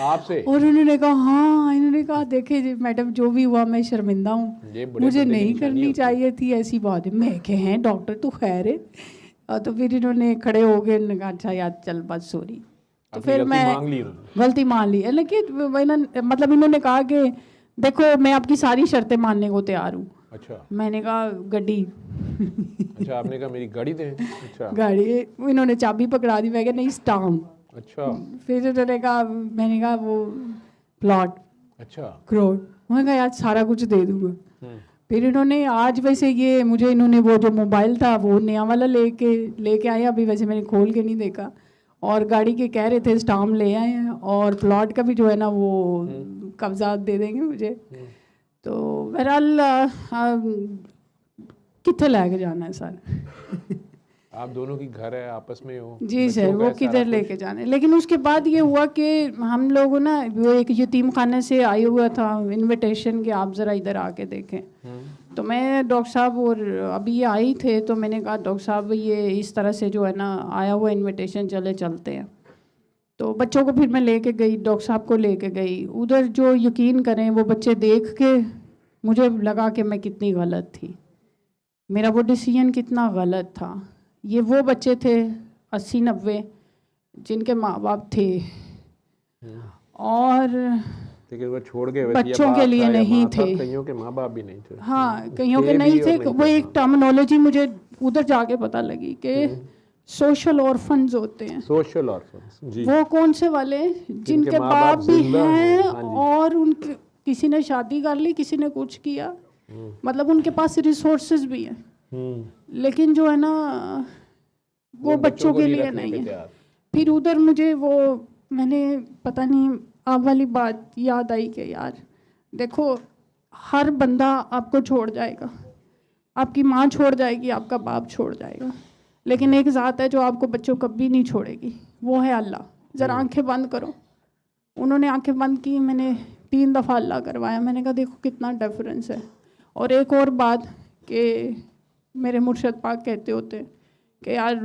आपसे, और उन्होंने कहा हाँ, इन्होंने कहा देखे जी मैडम जो भी हुआ मैं शर्मिंदा हूँ, ये बड़े मुझे बंदे की नहीं निशानी करनी होती है। चाहिए थी ऐसी बात है। मैं कहे हैं डॉक्टर तो खैर है। तो फिर इन्होंने खड़े हो गए, इन्होंने कहा अच्छा यार चल बस सॉरी। तो अपनी फिर गलती मैं मांग ली उन्होंने। गलती मान ली है, लेकिन मतलब इन्होंने कहा कि देखो मैं आपकी सारी शर्तें मानने को तैयार हूँ। अच्छा मैंने कहा गड्डी अच्छा, आपने कहा मेरी गाड़ी दें। अच्छा गाड़ी, इन्होंने चाबी पकड़ा दी, मैं कहा नहीं स्टाम्प। अच्छा फिर उन्होंने कहा, मैंने कहा वो प्लॉट अच्छा करोड़, मैंने कहा यार सारा कुछ दे दूंगा। फिर इन्होंने आज वैसे ये मुझे इन्होंने वो जो मोबाइल था वो नया वाला लेके आए, अभी वैसे मैंने खोल के नहीं देखा, और गाड़ी के कह रहे थे स्टाम्प ले आए हैं, और प्लॉट का भी जो है ना वो कागजात दे देंगे मुझे। तो बहरहाल कितने लेके जाना है सर? आप दोनों की घर है, आपस में हो। जी बच्चों सर, का वो है सारा किधर कुछ। लेके जाने। लेकिन उसके बाद ये हुआ कि हम लोग ना वो एक यतीम खाने से आए हुआ था इनविटेशन कि आप ज़रा इधर आके देखें। तो मैं डॉक्टर साहब और अभी ये आई थे, तो मैंने कहा डॉक्टर साहब ये इस तरह से जो है ना आया हुआ इनविटेशन, चले चलते हैं। तो बच्चों को फिर मैं लेके गई, डॉक्टर साहब को लेके गई उधर। जो यकीन करें वो बच्चे देख के मुझे लगा कि मैं कितनी गलत थी, मेरा वो डिसीजन कितना गलत था। ये वो बच्चे थे 80-90 जिनके माँ बाप थे, और लेकिन वो छोड़ गए बच्चों के लिए नहीं थे। कईयों के माँ बाप भी नहीं थे। हाँ, कईयों के नहीं थे। वो एक टर्मिनोलॉजी मुझे उधर जाके पता लगी कि सोशल ऑर्फन्स होते हैं। सोशल ऑर्फन्स जी, वो कौन से वाले जिनके माँ बाप बाप भी जिंदा हैं, हैं। हाँ जी। और उनके किसी ने शादी कर ली, किसी ने कुछ किया, मतलब उनके पास रिसोर्सेज भी हैं, लेकिन जो है ना वो बच्चों के लिए नहीं है। फिर उधर मुझे वो मैंने पता नहीं आप वाली बात याद आई कि यार देखो हर बंदा आपको छोड़ जाएगा, आपकी माँ छोड़ जाएगी, आपका बाप छोड़ जाएगा, लेकिन एक ज़ात है जो आपको बच्चों कभी नहीं छोड़ेगी, वो है अल्लाह। ज़रा आंखें बंद करो। उन्होंने आंखें बंद की, मैंने 3 दफ़ा अल्लाह करवाया। मैंने कहा देखो कितना डिफरेंस है। और एक और बात कि मेरे मुर्शद पाक कहते होते कि यार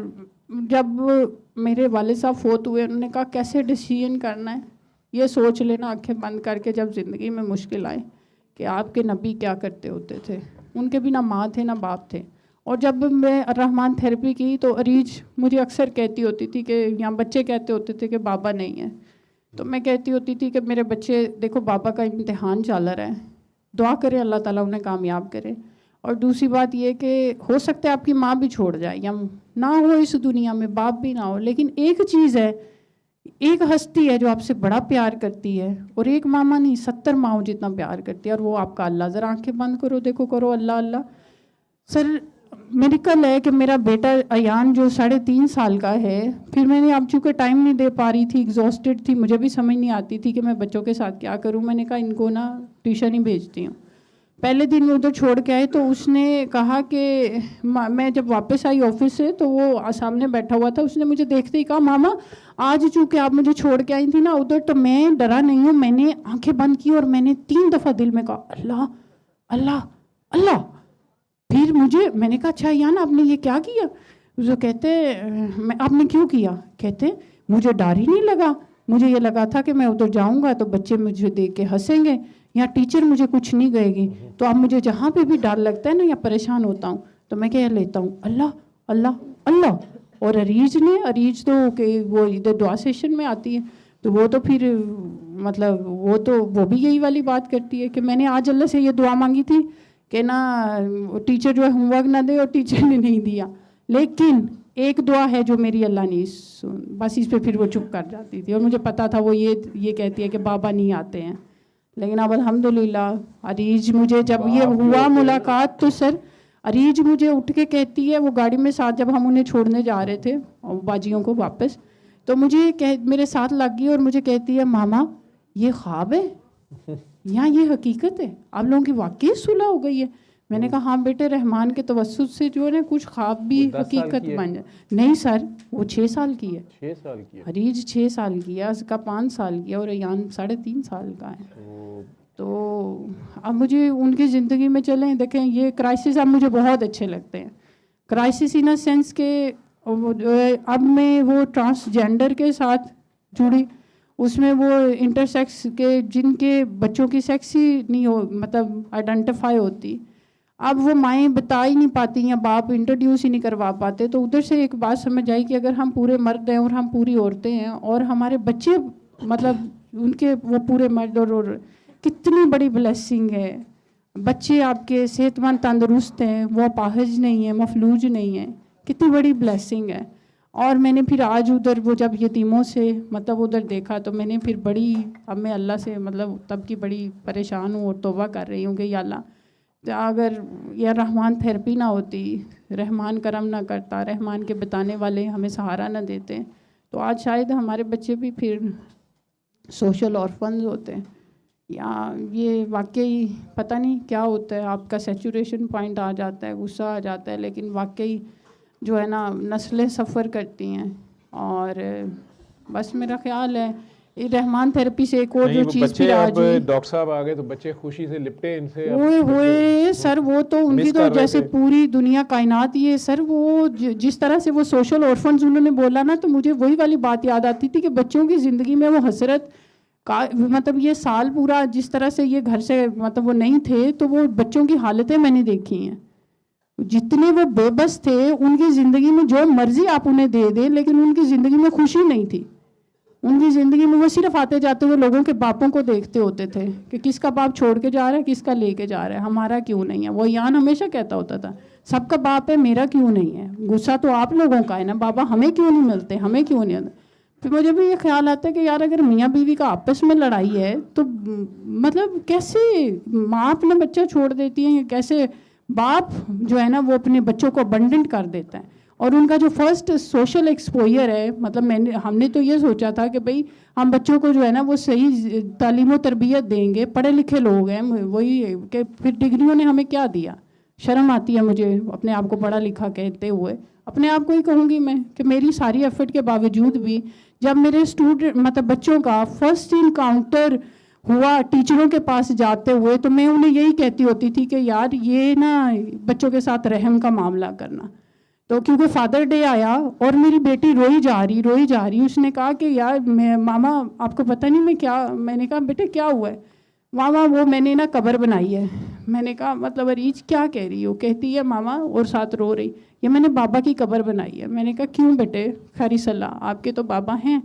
जब मेरे वाले साहब फोत हुए, उन्होंने कहा कैसे डिसीजन करना है ये सोच लेना आंखें बंद करके, जब ज़िंदगी में मुश्किल आए, कि आपके नबी क्या करते होते थे। उनके भी ना माँ थे ना बाप थे। और जब मैं रहमान थेरेपी की तो अरीज मुझे अक्सर कहती होती थी कि यहाँ बच्चे कहते होते थे कि बाबा नहीं है, तो मैं कहती होती थी कि मेरे बच्चे देखो बाबा का इम्तिहान चल रहा है, दुआ करें अल्लाह ताला उन्हें कामयाब करे। और दूसरी बात ये कि हो सकता है आपकी माँ भी छोड़ जाए या ना हो इस दुनिया में, बाप भी ना हो, लेकिन एक चीज़ है एक हस्ती है जो आपसे बड़ा प्यार करती है, और एक मामा नहीं 70 माओ जितना प्यार करती है, और वो आपका अल्लाह। ज़रा आंखें बंद करो, देखो, करो अल्लाह अल्लाह। सर मेडिकल है कि मेरा बेटा अयान जो 3.5 साल का है, फिर मैंने अब चूँकि टाइम नहीं दे पा रही थी, एग्जॉस्टेड थी, मुझे भी समझ नहीं आती थी कि मैं बच्चों के साथ क्या करूँ, मैंने कहा इनको ना ट्यूशन ही भेजती हूँ। पहले दिन वो उधर छोड़ के आए तो उसने कहा कि मैं जब वापस आई ऑफिस से तो वो सामने बैठा हुआ था, उसने मुझे देखते ही कहा मामा आज चूँकि आप मुझे छोड़ के आई थी ना उधर, तो मैं डरा नहीं हूँ, मैंने आंखें बंद की और मैंने 3 दफ़ा दिल में कहा अल्लाह अल्लाह अल्लाह। फिर मैंने कहा अच्छा यान आपने ये क्या किया? जो कहते आपने क्यों किया? कहते मुझे डर ही नहीं लगा, मुझे ये लगा था कि मैं उधर जाऊंगा तो बच्चे मुझे देख के हंसेंगे, या टीचर मुझे कुछ नहीं कहेगी, तो अब मुझे जहाँ पे भी डर लगता है ना या परेशान होता हूँ तो मैं क्या लेता हूँ अल्लाह अल्लाह अल्लाह। और अरीज तो कि वो इधर दुआ सेशन में आती है, तो वो तो फिर मतलब वो भी यही वाली बात करती है कि मैंने आज अल्लाह से ये दुआ मांगी थी कि ना टीचर जो है होमवर्क ना दे, और टीचर ने नहीं दिया, लेकिन एक दुआ है जो मेरी अल्लाह ने सुन, बस इस पे फिर वो चुप कर जाती थी। और मुझे पता था वो ये कहती है कि बाबा नहीं आते हैं, लेकिन अब अल्हम्दुलिल्लाह अरीज मुझे जब ये हुआ मुलाकात तो सर अरीज मुझे उठ के कहती है, वो गाड़ी में साथ जब हम उन्हें छोड़ने जा रहे थे बाजियों को वापस, तो मेरे साथ लग गई और मुझे कहती है मामा ये ख्वाब है या ये हकीकत है, आप लोगों की वाकई सुलह हो गई है? मैंने कहा हाँ बेटे, रहमान के तवस्सुत से जो है ना कुछ ख्वाब भी हकीकत बन जाए। नहीं सर वो 6 साल की है, 6 साल की है, हरीज 6 साल की है, उसका 5 साल की है, और अयान 3.5 साल का है। तो अब मुझे उनकी ज़िंदगी में चलें देखें, ये क्राइसिस अब मुझे बहुत अच्छे लगते हैं। क्राइसिस इन अ सेंस के अब मैं वो ट्रांसजेंडर के साथ जुड़ी, उसमें वो इंटरसेक्स के जिनके बच्चों की सेक्स ही नहीं हो मतलब आइडेंटिफाई होती, अब वो माएँ बता ही नहीं पाती या बाप इंट्रोड्यूस ही नहीं करवा पाते। तो उधर से एक बात समझ आई कि अगर हम पूरे मर्द हैं और हम पूरी औरतें हैं और हमारे बच्चे मतलब उनके वो पूरे मर्द और कितनी बड़ी ब्लेसिंग है। बच्चे आपके सेहतमंद तंदुरुस्त हैं, वो अपाहिज नहीं है, मफलूज नहीं है, कितनी बड़ी ब्लेसिंग है। और मैंने फिर आज उधर वो जब यतीमों से मतलब उधर देखा तो मैंने फिर अब मैं अल्लाह से मतलब तब की बड़ी परेशान हूँ और तौबा कर रही हूँ कि या अल्लाह, तो अगर या रहमान थेरेपी ना होती, रहमान करम ना करता, रहमान के बताने वाले हमें सहारा ना देते, तो आज शायद हमारे बच्चे भी फिर सोशल ऑर्फन्स होते हैं। या ये वाकई पता नहीं क्या होता है, आपका सैचुरेशन पॉइंट आ जाता है, गुस्सा आ जाता है, लेकिन वाकई जो है ना नस्लें सफ़र करती हैं। और बस मेरा ख्याल है रहमान थेरेपी से एक और जो चीज़ फिर आज डॉक्टर साहब आ गए तो बच्चे खुशी से लिपटे इनसे हुए सर, वो तो उनकी तो जैसे पूरी दुनिया कायनात ये सर, वो जिस तरह से वो सोशल ऑर्फन्स उन्होंने बोला ना, तो मुझे वही वाली बात याद आती थी कि बच्चों की ज़िंदगी में वो हसरत का मतलब ये साल पूरा जिस तरह से ये घर से मतलब वो नहीं थे, तो वो बच्चों की हालतें मैंने देखी हैं, जितने वो बेबस थे उनकी ज़िंदगी में जो मर्जी आप उन्हें दे दें, लेकिन उनकी ज़िंदगी में खुशी नहीं थी। उनकी ज़िंदगी में वो सिर्फ आते जाते हुए लोगों के बापों को देखते होते थे कि किसका बाप छोड़ के जा रहा है, किसका लेके जा रहा है, हमारा क्यों नहीं है। वो यान हमेशा कहता होता था सबका बाप है, मेरा क्यों नहीं है। गुस्सा तो आप लोगों का है ना, बाबा हमें क्यों नहीं मिलते, हमें क्यों नहीं मिलते। फिर मुझे भी ये ख्याल आता है कि यार अगर मियाँ बीवी का आपस में लड़ाई है तो मतलब कैसे माँ अपना बच्चा छोड़ देती है, कैसे बाप जो है ना वो अपने बच्चों को अबंडेंट कर देता है। और उनका जो फर्स्ट सोशल एक्सपोजर है, मतलब हमने तो ये सोचा था कि भाई हम बच्चों को जो है ना वो सही तालीम और तरबियत देंगे, पढ़े लिखे लोग हैं, वही कि फिर डिग्रियों ने हमें क्या दिया। शर्म आती है मुझे अपने आप को पढ़ा लिखा कहते हुए, अपने आप को ही कहूँगी मैं कि मेरी सारी एफर्ट के बावजूद भी जब मेरे स्टूडेंट मतलब बच्चों का फर्स्ट इनकाउंटर हुआ टीचरों के पास जाते हुए, तो मैं उन्हें यही कहती होती थी कि यार ये ना बच्चों के साथ रहम का मामला करना। तो क्योंकि फादर डे आया और मेरी बेटी रोई जा रही, उसने कहा कि यार मामा आपको पता नहीं मैं क्या, मैंने कहा बेटे क्या हुआ है। मामा वो मैंने ना कब्र बनाई है। मैंने कहा मतलब अरीज क्या कह रही हो। कहती है मामा और साथ रो रही, ये मैंने बाबा की कब्र बनाई है। मैंने कहा क्यों बेटे, खैरी सलाह, आपके तो बाबा हैं।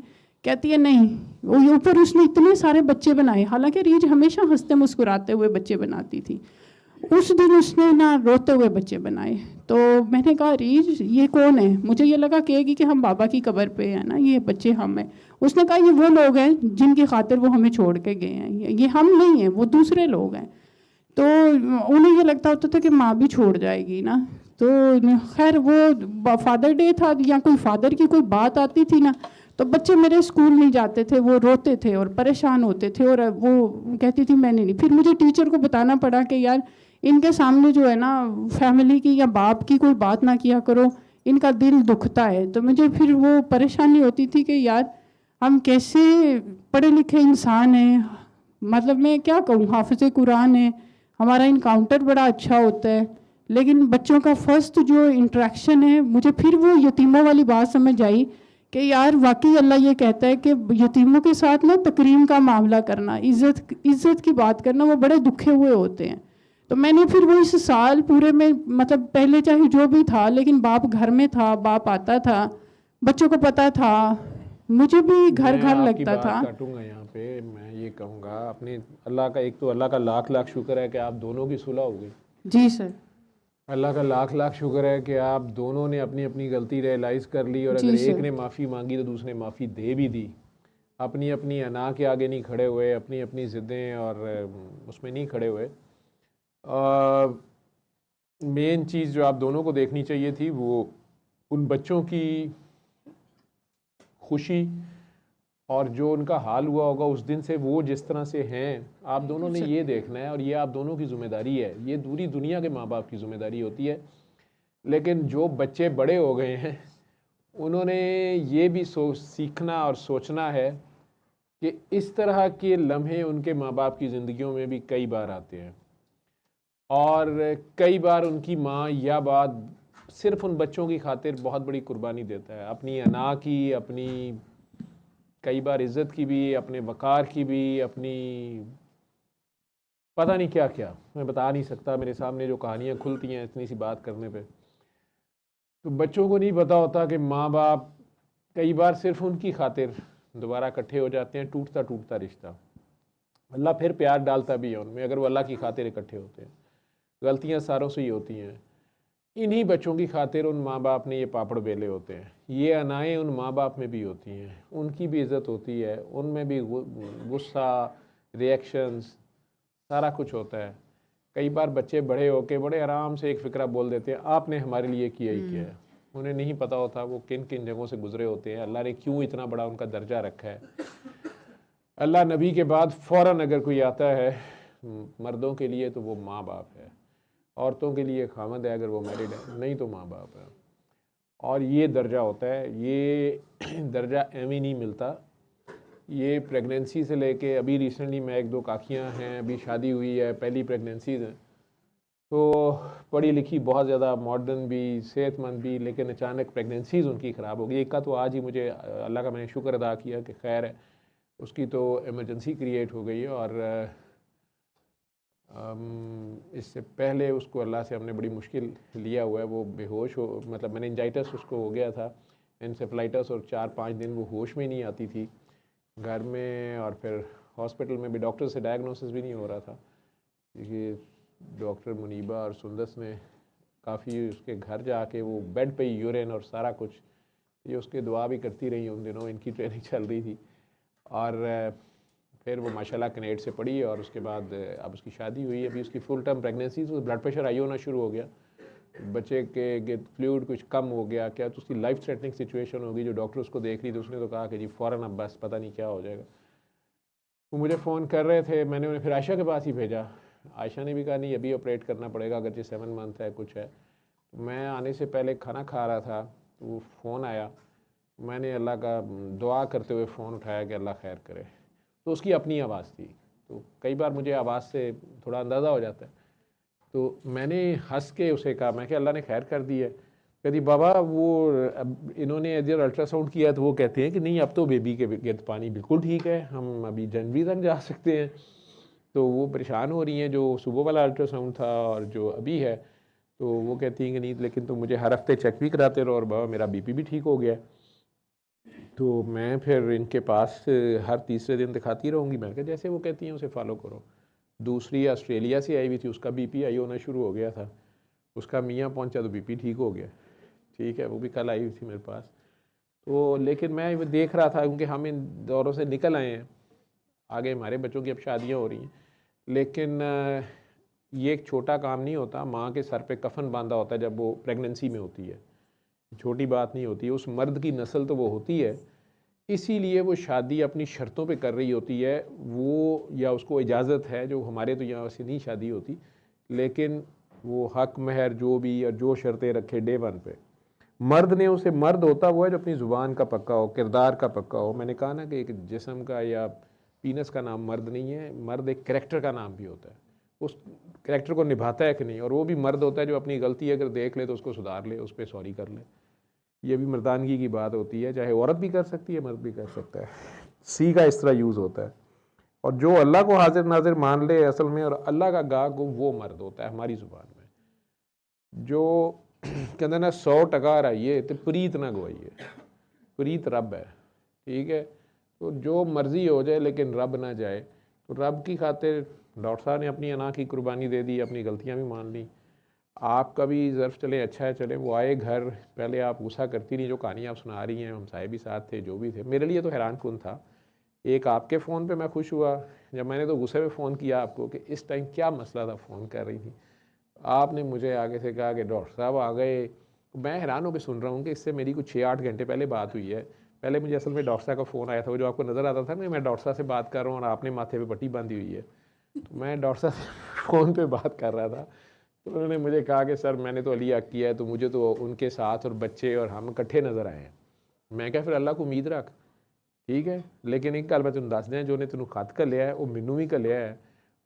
कहती है नहीं, वो ऊपर उसने इतने सारे बच्चे बनाए, हालांकि रीज हमेशा हंसते मुस्कुराते हुए बच्चे बनाती थी, उस दिन उसने ना रोते हुए बच्चे बनाए। तो मैंने कहा रीज ये कौन है, मुझे ये लगा कहेगी कि हम बाबा की कब्र पे है ना, ये बच्चे हम हैं। उसने कहा ये वो लोग हैं जिनकी खातिर वो हमें छोड़ के गए हैं, ये हम नहीं हैं, वो दूसरे लोग हैं। तो उन्हें ये लगता होता था कि माँ भी छोड़ जाएगी ना। तो खैर वो फादर डे था या कोई फादर की कोई बात आती थी ना, तो बच्चे मेरे स्कूल नहीं जाते थे, वो रोते थे और परेशान होते थे, और वो कहती थी मैंने नहीं। फिर मुझे टीचर को बताना पड़ा कि यार इनके सामने जो है ना फैमिली की या बाप की कोई बात ना किया करो, इनका दिल दुखता है। तो मुझे फिर वो परेशानी होती थी कि यार हम कैसे पढ़े लिखे इंसान हैं, मतलब मैं क्या कहूँ, हाफिज़ कुरान है, हमारा इनकाउंटर बड़ा अच्छा होता है, लेकिन बच्चों का फर्स्ट जो इंटरेक्शन है, मुझे फिर वो यतीमों वाली बात समझ आई कि यार वाकई अल्लाह ये कहता है कि यतीमों के साथ ना तकरीम का मामला करना, इज़्ज़त की बात करना, वो बड़े दुखे हुए होते हैं। तो मैंने फिर वो इस साल पूरे में, मतलब पहले चाहे जो भी था, लेकिन बाप घर में था, बाप आता था, बच्चों को पता था, मुझे भी घर घर लगता था। काटूंगा यहाँ पे, मैं ये कहूँगा अपने अल्लाह का, एक तो अल्लाह का लाख लाख शुक्र है कि आप दोनों की सुलह हो गई। जी सर। अल्लाह का लाख लाख शुक्र है कि आप दोनों ने अपनी अपनी गलती रियलाइज़ कर ली, और अगर एक ने माफ़ी मांगी तो दूसरे ने माफ़ी दे भी दी, अपनी अपनी अना के आगे नहीं खड़े हुए, अपनी अपनी ज़िद्दें और उसमें नहीं खड़े हुए। मेन चीज़ जो आप दोनों को देखनी चाहिए थी वो उन बच्चों की खुशी और जो उनका हाल हुआ होगा उस दिन से वो जिस तरह से हैं, आप दोनों ने ये देखना है, और ये आप दोनों की ज़िम्मेदारी है। ये पूरी दुनिया के माँ बाप की ज़िम्मेदारी होती है, लेकिन जो बच्चे बड़े हो गए हैं उन्होंने ये भी सीखना और सोचना है कि इस तरह के लम्हे उनके माँ बाप की ज़िंदगियों में भी कई बार आते हैं, और कई बार उनकी माँ या बाप सिर्फ उन बच्चों की खातिर बहुत बड़ी कुर्बानी देता है, अपनी अना की, अपनी कई बार इज़्ज़त की भी, अपने वक़ार की भी, अपनी पता नहीं क्या क्या, मैं बता नहीं सकता। मेरे सामने जो कहानियाँ खुलती हैं इतनी सी बात करने पे, तो बच्चों को नहीं पता होता कि माँ बाप कई बार सिर्फ उनकी खातिर दोबारा इकट्ठे हो जाते हैं, टूटता टूटता रिश्ता। अल्लाह फिर प्यार डालता भी है उनमें अगर वो अल्लाह की खातिर इकट्ठे होते हैं। गलतियाँ सारों से ही होती हैं, इन्हीं बच्चों की खातिर उन माँ बाप ने ये पापड़ बेले होते हैं। ये अनाएँ उन माँ बाप में भी होती हैं, उनकी भी इज़्ज़त होती है, उनमें भी गुस्सा, रिएक्शंस, सारा कुछ होता है। कई बार बच्चे बड़े होके बड़े आराम से एक फ़िक्रा बोल देते हैं, आपने हमारे लिए किया ही किया है। उन्हें नहीं पता होता वो किन किन जगहों से गुजरे होते हैं, अल्लाह ने क्यों इतना बड़ा उनका दर्जा रखा है। अल्लाह नबी के बाद फ़ौरन अगर कोई आता है मर्दों के लिए तो वो माँ बाप है, औरतों के लिए खामद है अगर वो मैरिड है, नहीं तो माँ बाप है। और ये दर्जा होता है, ये दर्जा एवं नहीं मिलता। ये प्रेगनेंसी से लेके अभी रिसेंटली मैं एक दो काकियाँ हैं, अभी शादी हुई है, पहली प्रेगनेंसीज हैं, तो पढ़ी लिखी, बहुत ज़्यादा मॉडर्न भी, सेहतमंद भी, लेकिन अचानक प्रेगनेंसीज उनकी ख़राब हो गई। एक का तो आज ही मुझे अल्लाह का मैंने शुक्र अदा किया कि खैर है, उसकी तो इमरजेंसी क्रिएट हो गई है, और इससे पहले उसको अल्लाह से हमने बड़ी मुश्किल लिया हुआ है। वो बेहोश हो, मतलब मेनिंजाइटिस उसको हो गया था, एन्सेफलाइटिस, और 4-5 दिन वो होश में नहीं आती थी घर में, और फिर हॉस्पिटल में भी डॉक्टर से डायग्नोसिस भी नहीं हो रहा था, क्योंकि डॉक्टर मुनीबा और सुंदस ने काफ़ी उसके घर जाके वो बेड पे यूरिन और सारा कुछ, ये उसके दुआ भी करती रही उन दिनों, इनकी ट्रेनिंग चल रही थी। और फिर वो माशाल्लाह कनेड से पड़ी, और उसके बाद अब उसकी शादी हुई। अभी उसकी फुल टर्म प्रेगनेंसी, तो ब्लड प्रेशर हाई होना शुरू हो गया, बच्चे के फ्लूइड कुछ कम हो गया, क्या तो उसकी लाइफ थ्रेटनिंग सिचुएशन होगी। जो डॉक्टर उसको देख रही थी उसने तो कहा कि जी फ़ौरन अब बस पता नहीं क्या हो जाएगा। वो मुझे फ़ोन कर रहे थे, मैंने उन्हें फिर आयशा के पास ही भेजा। आयशा ने भी कहा नहीं अभी ऑपरेट करना पड़ेगा, अगर 7 मंथ है कुछ है। तो मैं आने से पहले खाना खा रहा था, तो वो फ़ोन आया, मैंने अल्लाह का दुआ करते हुए फ़ोन उठाया कि अल्लाह खैर करे। तो उसकी अपनी आवाज़ थी, तो कई बार मुझे आवाज़ से थोड़ा अंदाज़ा हो जाता है। तो मैंने हंस के उसे कहा, मैं कि अल्लाह ने खैर कर दी है। कहती बाबा वो अब इन्होंने इधर अल्ट्रासाउंड किया तो वो कहते हैं कि नहीं अब तो बेबी के गिरद पानी बिल्कुल ठीक है, हम अभी जनवरी तक जा सकते हैं। तो वो परेशान हो रही हैं, जो सुबह वाला अल्ट्रासाउंड था और जो अभी है, तो वो कहती हैं कि नहीं लेकिन तो मुझे हर हफ्ते चेक भी कराते रहो, और बाबा मेरा बीपी भी ठीक हो गया। तो मैं फिर इनके पास हर तीसरे दिन दिखाती रहूँगी। मैं कहा जैसे वो कहती हैं उसे फॉलो करो। दूसरी ऑस्ट्रेलिया से आई हुई थी, उसका बीपी हाई होना शुरू हो गया था, उसका मियाँ पहुंचा तो बीपी ठीक हो गया। ठीक है, वो भी कल आई हुई थी मेरे पास। तो लेकिन मैं वो देख रहा था क्योंकि हम इन दौरों से निकल आए हैं, आगे हमारे बच्चों की अब शादियाँ हो रही हैं, लेकिन ये एक छोटा काम नहीं होता। माँ के सर पे कफन बांधा होता है जब वो प्रेगनेंसी में होती है, छोटी बात नहीं होती है। उस मर्द की नस्ल तो वो होती है, इसीलिए वो शादी अपनी शर्तों पे कर रही होती है वो, या उसको इजाज़त है, जो हमारे तो यहाँ से नहीं शादी होती, लेकिन वो हक महर जो भी और जो शर्तें रखे डे वन पे, मर्द ने उसे, मर्द होता वो है जो अपनी ज़ुबान का पक्का हो, किरदार का पक्का हो। मैंने कहा ना कि एक जिस्म का या पीनस का नाम मर्द नहीं है, मर्द एक करैक्टर का नाम भी होता है, उस करैक्टर को निभाता है कि नहीं। और वो भी मर्द होता है जो अपनी गलती अगर देख ले तो उसको सुधार ले, उस पर सॉरी कर ले। ये भी मर्दानगी की बात होती है, चाहे औरत भी कर सकती है, मर्द भी कर सकता है। सी का इस तरह यूज़ होता है। और जो अल्लाह को हाजिर नाजिर मान ले असल में, और अल्लाह का गाहक हो, वो मर्द होता है हमारी ज़ुबान में। जो कहते ना 100% रहिए तो प्रीत ना गवाइए, प्रीत रब है, ठीक है। तो जो मर्ज़ी हो जाए लेकिन रब ना जाए। तो रब की खातिर डॉक्टर साहब ने अपनी अना की कुर्बानी दे दी, अपनी गलतियाँ भी मान ली। आपका भी ज़र्फ चले, अच्छा है चले। वो आए घर, पहले आप गुस्सा करती नहीं, जो कहानी आप सुना रही हैं, हम साहिब भी साथ थे, जो भी थे। मेरे लिए तो हैरान कुन था। एक आपके फ़ोन पे मैं खुश हुआ जब मैंने तो गुस्से में फ़ोन किया आपको कि इस टाइम क्या मसला था, फ़ोन कर रही थी। आपने मुझे आगे से कहा कि डॉक्टर साहब आ गए। मैं हैरान होकर सुन रहा हूँ कि इससे मेरी कुछ 6-8 घंटे पहले बात हुई है। पहले मुझे असल में डॉक्टर साहब का फ़ोन आया था, वो जो आपको नज़र आता था ना, मैं डॉक्टर साहब से बात कर रहा हूँ और आपने माथे पे पट्टी बांधी हुई है। तो मैं डॉक्टर साहब से फ़ोन पे बात कर रहा था, तो उन्होंने मुझे कहा कि सर मैंने तो अली हक किया है, तो मुझे तो उनके साथ और बच्चे और हम इकट्ठे नज़र आए हैं। मैं क्या, फिर अल्लाह को उम्मीद रख, ठीक है। लेकिन एक गल मैं तुम दस दें, जो ने तेन खत घलिया है वो मैनू भी घलिया है।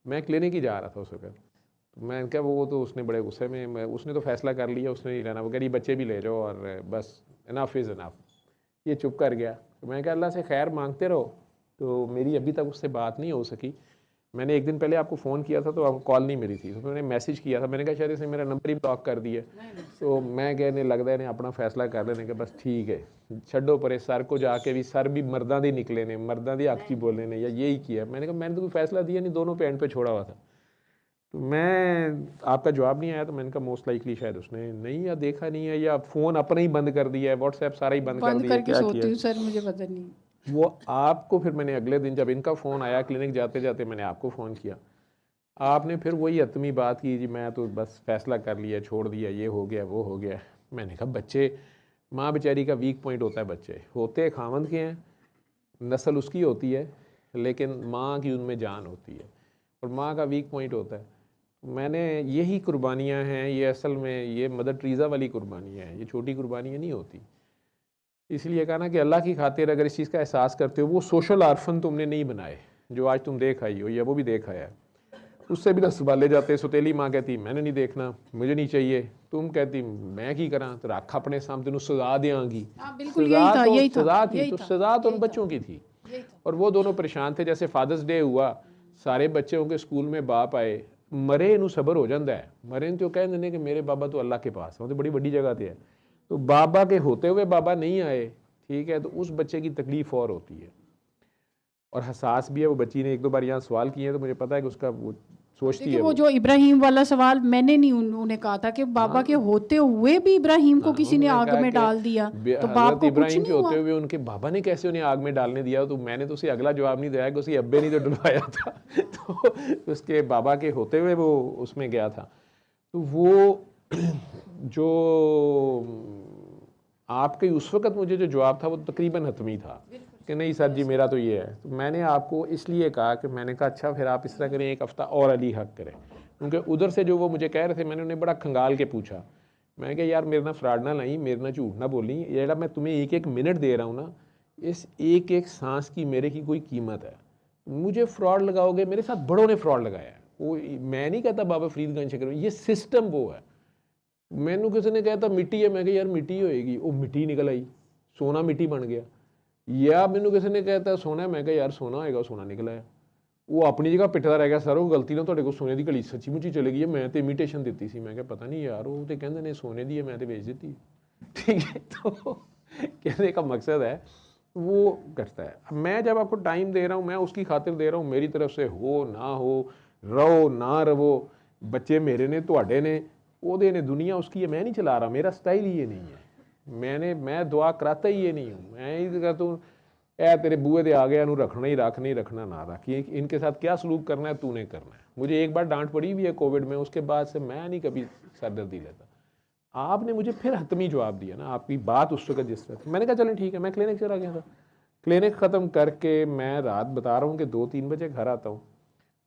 मैं क्लिनिक ही जा रहा था उस वक्त, तो मैं क्या, वो तो उसने बड़े गुस्से में, उसने तो फैसला कर लिया, उसने नहीं रहना। वो कह रही बच्चे भी ले जाओ और बस इनफ इज़ इनफ। ये चुप कर गया। तो मैं क्या, अल्लाह से खैर मांगते रहो। तो मेरी अभी तक उससे बात नहीं हो सकी। मैंने एक दिन पहले आपको फ़ोन किया था तो आपको कॉल नहीं मिली थी, तो मैंने मैसेज किया था, मैंने कहा शायद इसने मेरा नंबर ही ब्लॉक कर दिया। तो मैं कहने लगता है अपना फैसला कर लेने के, बस ठीक है छड्डो परे। सर को जाके भी, सर भी मर्दां दे निकले ने, मर्दां दी हक की बोलने ने, या यही किया। मैंने कहा मैंने तो कोई फैसला दिया नहीं, दोनों पे एंड पे छोड़ा हुआ था। तो मैं, आपका जवाब नहीं आया, तो मैंने कहा मोस्ट लाइकली शायद उसने नहीं या देखा नहीं है, या फ़ोन अपना ही बंद कर दिया है, व्हाट्सएप सारा ही बंद कर दिया, करके सोती हूँ सर, मुझे पता नहीं। वो आपको फिर मैंने अगले दिन जब इनका फ़ोन आया क्लिनिक जाते जाते, मैंने आपको फ़ोन किया। आपने फिर वही हतमी बात की, जी मैं तो बस फैसला कर लिया, छोड़ दिया, ये हो गया वो हो गया। मैंने कहा बच्चे, माँ बेचारी का वीक पॉइंट होता है, बच्चे होते खामंद के हैं, नस्ल उसकी होती है, लेकिन माँ की उनमें जान होती है, और माँ का वीक पॉइंट होता है। मैंने यही कुर्बानियाँ हैं, ये असल में ये मदर टेरेसा वाली कुर्बानियाँ हैं, ये छोटी कुर्बानियाँ नहीं होती। इसलिए कहा ना कि अल्लाह की खातिर अगर इस चीज़ का एहसास करते हो, वो सोशल आर्फन तुमने नहीं बनाए जो आज तुम देख आई हो, या वो भी देखा है, उससे भी ना संभाले जाते। सुतेली माँ कहती मैंने नहीं देखना, मुझे नहीं चाहिए, तुम कहती मैं की करा, तो रख अपने सामने, तेन सजा देंगी। सजा थी, तो सजा तो उन बच्चों की थी, और वो दोनों परेशान थे। जैसे फादर्स डे हुआ, सारे बच्चों के स्कूल में बाप आए, मरे इनू सबर हो जाता है, मरे तो कह देने कि मेरे बाबा तो अल्लाह के पास है, वो तो बड़ी बड़ी जगह पे है। तो बाबा के होते हुए बाबा नहीं आए, ठीक है, तो उस बच्चे की तकलीफ़ और होती है, और हसास भी है। वो बच्ची ने 1-2 बार यहाँ सवाल किए हैं, तो मुझे पता है कि उसका वो सोचती है। वो जो इब्राहिम वाला सवाल मैंने नहीं उन्होंने कहा था कि बाबा के होते हुए भी इब्राहिम को किसी ने आग में डाल दिया, तो बाप को इब्राहिम के होते हुए उनके बाबा ने कैसे उन्हें आग में डालने दिया? तो मैंने तो उसे अगला जवाब नहीं दिया कि उसके अब्बे ने तो डुलवाया था तो उसके बाबा के होते हुए वो उसमें गया था। तो वो जो आपके उस वक़्त मुझे जो जवाब था वो तकरीबन हतमी था कि नहीं सर जी मेरा तो ये है। तो मैंने आपको इसलिए कहा कि मैंने कहा अच्छा फिर आप इस तरह करें, एक हफ़्ता और अली हक करें, क्योंकि उधर से जो वो मुझे कह रहे थे मैंने उन्हें बड़ा खंगाल के पूछा। मैं कहा यार मेरे ना फ्रॉड ना लाई, मेरे ना झूठ ना बोली, ये जरा मैं तुम्हें 1-1 मिनट दे रहा हूँ ना, इस 1-1 सांस की मेरे की कोई कीमत है। मुझे फ्रॉड लगाओगे, मेरे साथ बड़ों ने फ्रॉड लगाया है, वो मैं नहीं कहता बाबा फरीदगंज शकर, ये सिस्टम वो है। मैनू किसी ने कहता मिट्टी है, मैं कहा यार मिट्टी होएगी, वो मिट्टी निकल आई, सोना मिट्टी बन गया। या मैनू किसी ने कहता सोना है, मैं कहा यार सोना होएगा, सोना निकला है। वो अपनी जगह पिटदा रह गया, सर वो गलती ना ਤੁਹਾਡੇ ਕੋਲ सोने की घड़ी सच्ची मुची चले गई है, मैं तो इमिटेशन दी सी। मैं पता नहीं यार, वो तो कहते ने सोने की है, मैं तो बेच दी। ठीक है, तो कहने का मकसद है वो करता है। मैं जब आपको टाइम दे रहा हूँ, मैं उसकी खातिर दे रहा हूँ, मेरी तरफ से हो ना हो, रहो ना रहो, बच्चे मेरे ने, तुहाडे ने, ओदे ने, दुनिया उसकी है, मैं नहीं चला रहा, मेरा स्टाइल ही ये नहीं है। मैं दुआ कराता ही ये नहीं हूँ। मैं ही कहता हूँ ए तेरे बूहे दे आ गया, नू रखना ही रख, नहीं रखना ना रख, ये इनके साथ क्या सलूक करना है तूने करना है। मुझे एक बार डांट पड़ी भी है कोविड में, उसके बाद से मैं नहीं कभी सरदर्दी लेता। आपने मुझे फिर हतमी जवाब दिया ना, आपकी बात उस वक्त जिस तरह थी, मैंने कहा चलें ठीक है। मैं क्लिनिक चला गया था, क्लिनिक ख़त्म करके मैं रात बता रहा हूँ कि 2-3 बजे घर आता हूँ,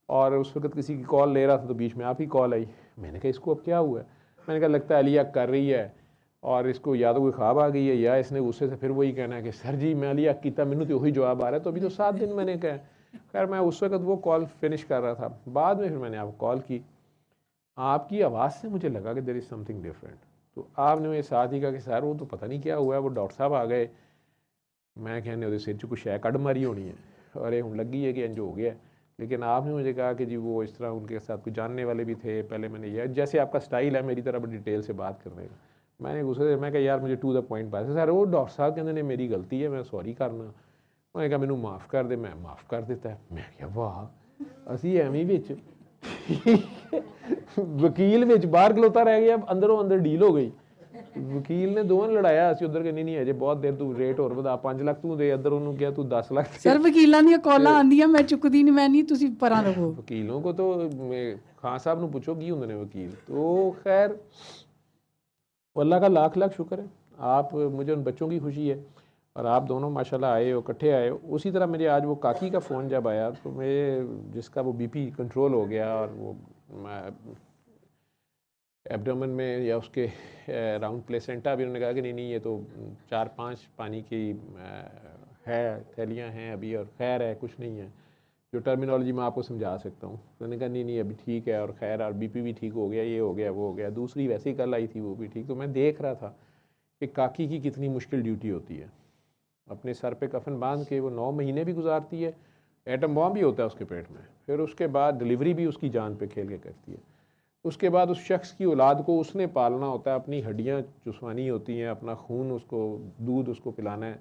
और उस वक्त किसी की कॉल ले रहा था तो बीच में आप ही कॉल आई। मैंने कहा इसको अब क्या हुआ है? मैंने कहा लगता है अलिया कर रही है और इसको या तो कोई ख्वाब आ गई है या इसने गुस्से से फिर वही कहना है कि सर जी मैं अलिया किया, मैंने तो वही जवाब आ रहा है, तो अभी तो 7 दिन मैंने कहा। खैर मैं उस वक्त वो कॉल फिनिश कर रहा था, बाद में फिर मैंने आपको कॉल की। आपकी आवाज़ से मुझे लगा कि देयर इज़ समथिंग डिफरेंट। तो आपने मेरे साथ ही कहा कि सर वो तो पता नहीं क्या हुआ है, वो डॉक्टर साहब आ गए, मैं कहने वो सिर च कुछ है कड़ मारी होनी है और ये हूँ लगी है कि इंज हो गया। लेकिन आपने मुझे कहा कि जी वो इस तरह उनके साथ कुछ जानने वाले भी थे, पहले मैंने यह जैसे आपका स्टाइल है मेरी तरह बड़ी डिटेल से बात करने का। मैंने गुस्से से मैं कहा यार मुझे टू द पॉइंट बात है। सर वो डॉक्टर साहब कहते ने मेरी गलती है, मैं सॉरी करना। उन्होंने कहा मैनू माफ़ कर दे, मैं माफ़ कर देता है। मैं क्या वाह असी एवं बिच वकील बिच बाहर खलोता रह गया, अंदरों अंदर डील हो गई। वकील ने दोवां लड़ाया, ਅਸੀਂ ਉਧਰ ਕਹਿੰਦੇ ਨਹੀਂ ਅਜੇ ਬਹੁਤ ਦੇਰ ਤੂੰ ਰੇਟ ਹੋਰ ਵਧਾ 5 ਲੱਖ ਤੂੰ ਦੇ, ਇੱਧਰ ਉਹਨੂੰ ਕਿਹਾ ਤੂੰ 10 ਲੱਖ। ਸਰ ਵਕੀਲਾਂ ਦੀਆਂ ਕਾਲਾਂ ਆਉਂਦੀਆਂ ਮੈਂ ਚੁੱਕਦੀ ਨਹੀਂ, ਮੈਂ ਨਹੀਂ, ਤੁਸੀਂ ਪਰਾਂ ਰਹੋ। वकीलों को तो खान साहब ਨੂੰ ਪੁੱਛੋ ਕੀ ਹੁੰਦੇ ਨੇ वकील। तो खैर अल्लाह का लाख लाख शुक्र है, आप मुझे उन बच्चों की खुशी है और आप दोनों माशाल्लाह आए हो, इकट्ठे आए हो। उसी तरह मेरे आज वो काकी का फ़ोन जब आया तो मेरे जिसका वो बीपी कंट्रोल हो गया और वो एब्डोमेन में या उसके राउंड प्लेसेंटा भी, उन्होंने कहा कि नहीं ये तो 4-5 पानी की है थैलियाँ हैं अभी और खैर है कुछ नहीं है, जो टर्मिनोलॉजी मैं आपको समझा सकता हूँ। तो मैंने कहा नहीं अभी ठीक है और खैर और बीपी भी ठीक हो गया, ये हो गया वो हो गया। दूसरी वैसे ही कल आई थी वो भी ठीक। तो मैं देख रहा था कि काकी की कितनी मुश्किल ड्यूटी होती है, अपने सर पे कफन बांध के वो 9 महीने भी गुजारती है, एटम बॉम्ब भी होता है उसके पेट में, फिर उसके बाद डिलीवरी भी उसकी जान पे खेल के करती है। उसके बाद उस शख्स की औलाद को उसने पालना होता है, अपनी हड्डियाँ चुसवानी होती हैं, अपना खून उसको दूध उसको पिलाना है,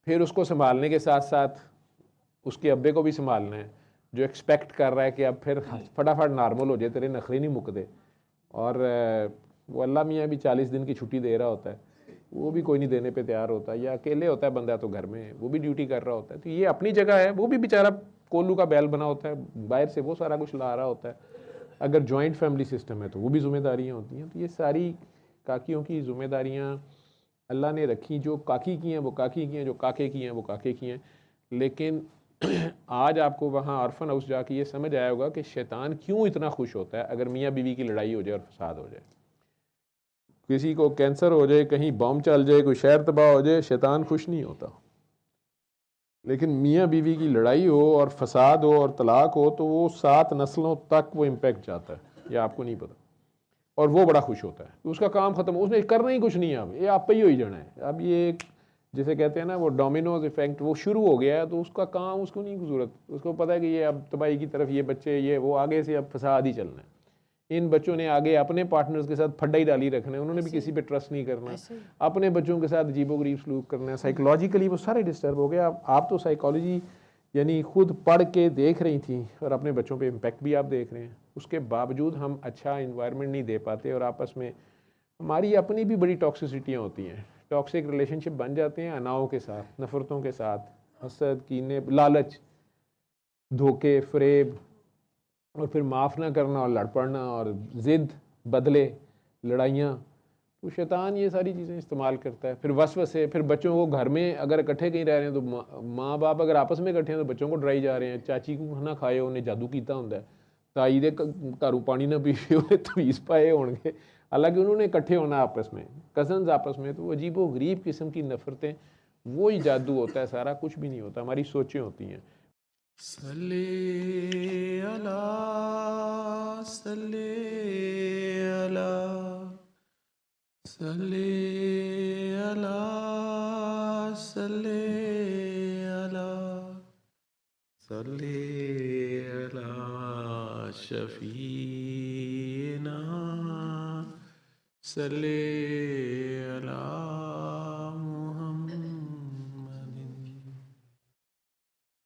फिर उसको संभालने के साथ साथ उसके अब्बे को भी संभालना है जो एक्सपेक्ट कर रहा है कि अब फिर फटाफट नॉर्मल हो जाए, तेरे नखरे नहीं मुकदे। और वो अल्लाह मियाँ भी 40 दिन की छुट्टी दे रहा होता है, वो भी कोई नहीं देने पे तैयार होता, या अकेले होता है बंदा तो घर में वो भी ड्यूटी कर रहा होता है। तो ये अपनी जगह है, वो भी बेचारा कोल्लू का बैल बना होता है, बाहर से वो सारा कुछ ला रहा होता है। अगर जॉइंट फैमिली सिस्टम है तो वो भी ज़िम्मेदारियाँ होती हैं। तो ये सारी काकियों की ज़िम्मेदारियाँ अल्लाह ने रखी, जो काकी की हैं वो काकी की हैं, जो काके की हैं वो काके की हैं। लेकिन आज आपको वहाँ ऑर्फन हाउस जाके ये समझ आया होगा कि शैतान क्यों इतना खुश होता है अगर मियाँ बीवी की लड़ाई हो जाए और फसाद हो जाए। किसी को कैंसर हो जाए, कहीं बम चल जाए, कोई शहर तबाह हो जाए, शैतान खुश नहीं होता। लेकिन मियाँ बीवी की लड़ाई हो और फसाद हो और तलाक हो तो वो 7 नस्लों तक वो इम्पेक्ट जाता है, ये आपको नहीं पता, और वो बड़ा खुश होता है। उसका काम ख़त्म, उसने करना ही कुछ नहीं है, अब ये आप पे ही हो ही जाना है। अब ये जैसे कहते हैं ना वो डोमिनोज इफेक्ट वो शुरू हो गया है, तो उसका काम उसको नहीं ज़रूरत, उसको पता है कि ये अब तबाही की तरफ ये बच्चे ये वो आगे से अब फसाद ही चलना है। इन बच्चों ने आगे अपने पार्टनर्स के साथ फड्डा ही डाली रखना है, उन्होंने भी किसी पे ट्रस्ट नहीं करना, अपने बच्चों के साथ अजीबोगरीब सलूक करना है, साइकोलॉजिकली वो सारे डिस्टर्ब हो गया। आप तो साइकोलॉजी यानी खुद पढ़ के देख रही थी और अपने बच्चों पे इम्पेक्ट भी आप देख रहे हैं, उसके बावजूद हम अच्छा इन्वायरमेंट नहीं दे पाते और आपस में हमारी अपनी भी बड़ी टॉक्सिसिटियाँ होती हैं। टॉक्सिक रिलेशनशिप बन जाते हैं अनाओं के साथ, नफ़रतों के साथ, हसद, कीने, लालच, धोखे, फ़रेब, और फिर माफ़ ना करना और लड़ पड़ना और ज़िद, बदले, लड़ाइयाँ। तो शैतान ये सारी चीज़ें इस्तेमाल करता है। फिर वसवसे, फिर बच्चों को घर में अगर इकट्ठे कहीं रह रहे हैं तो माँ बाप अगर आपस में इकट्ठे हैं तो बच्चों को डराई जा रहे हैं, चाची को ना खाए उन्हें जादू किया होंगे, ताई दे घरों पानी ना पीवे उन्हें तवीज़ पाए होंगे, हालांकि उन्होंने इकट्ठे होना आपस में, कज़न्स आपस में। तो अजीबो गरीब किस्म की नफ़रतें, वो ही जादू होता है सारा, कुछ भी नहीं होता, हमारी सोचें होती हैं। सल्ले अला सल्ले अला सल्ले अला सल्ले अला सल्ले अला शफीना सल्ले अला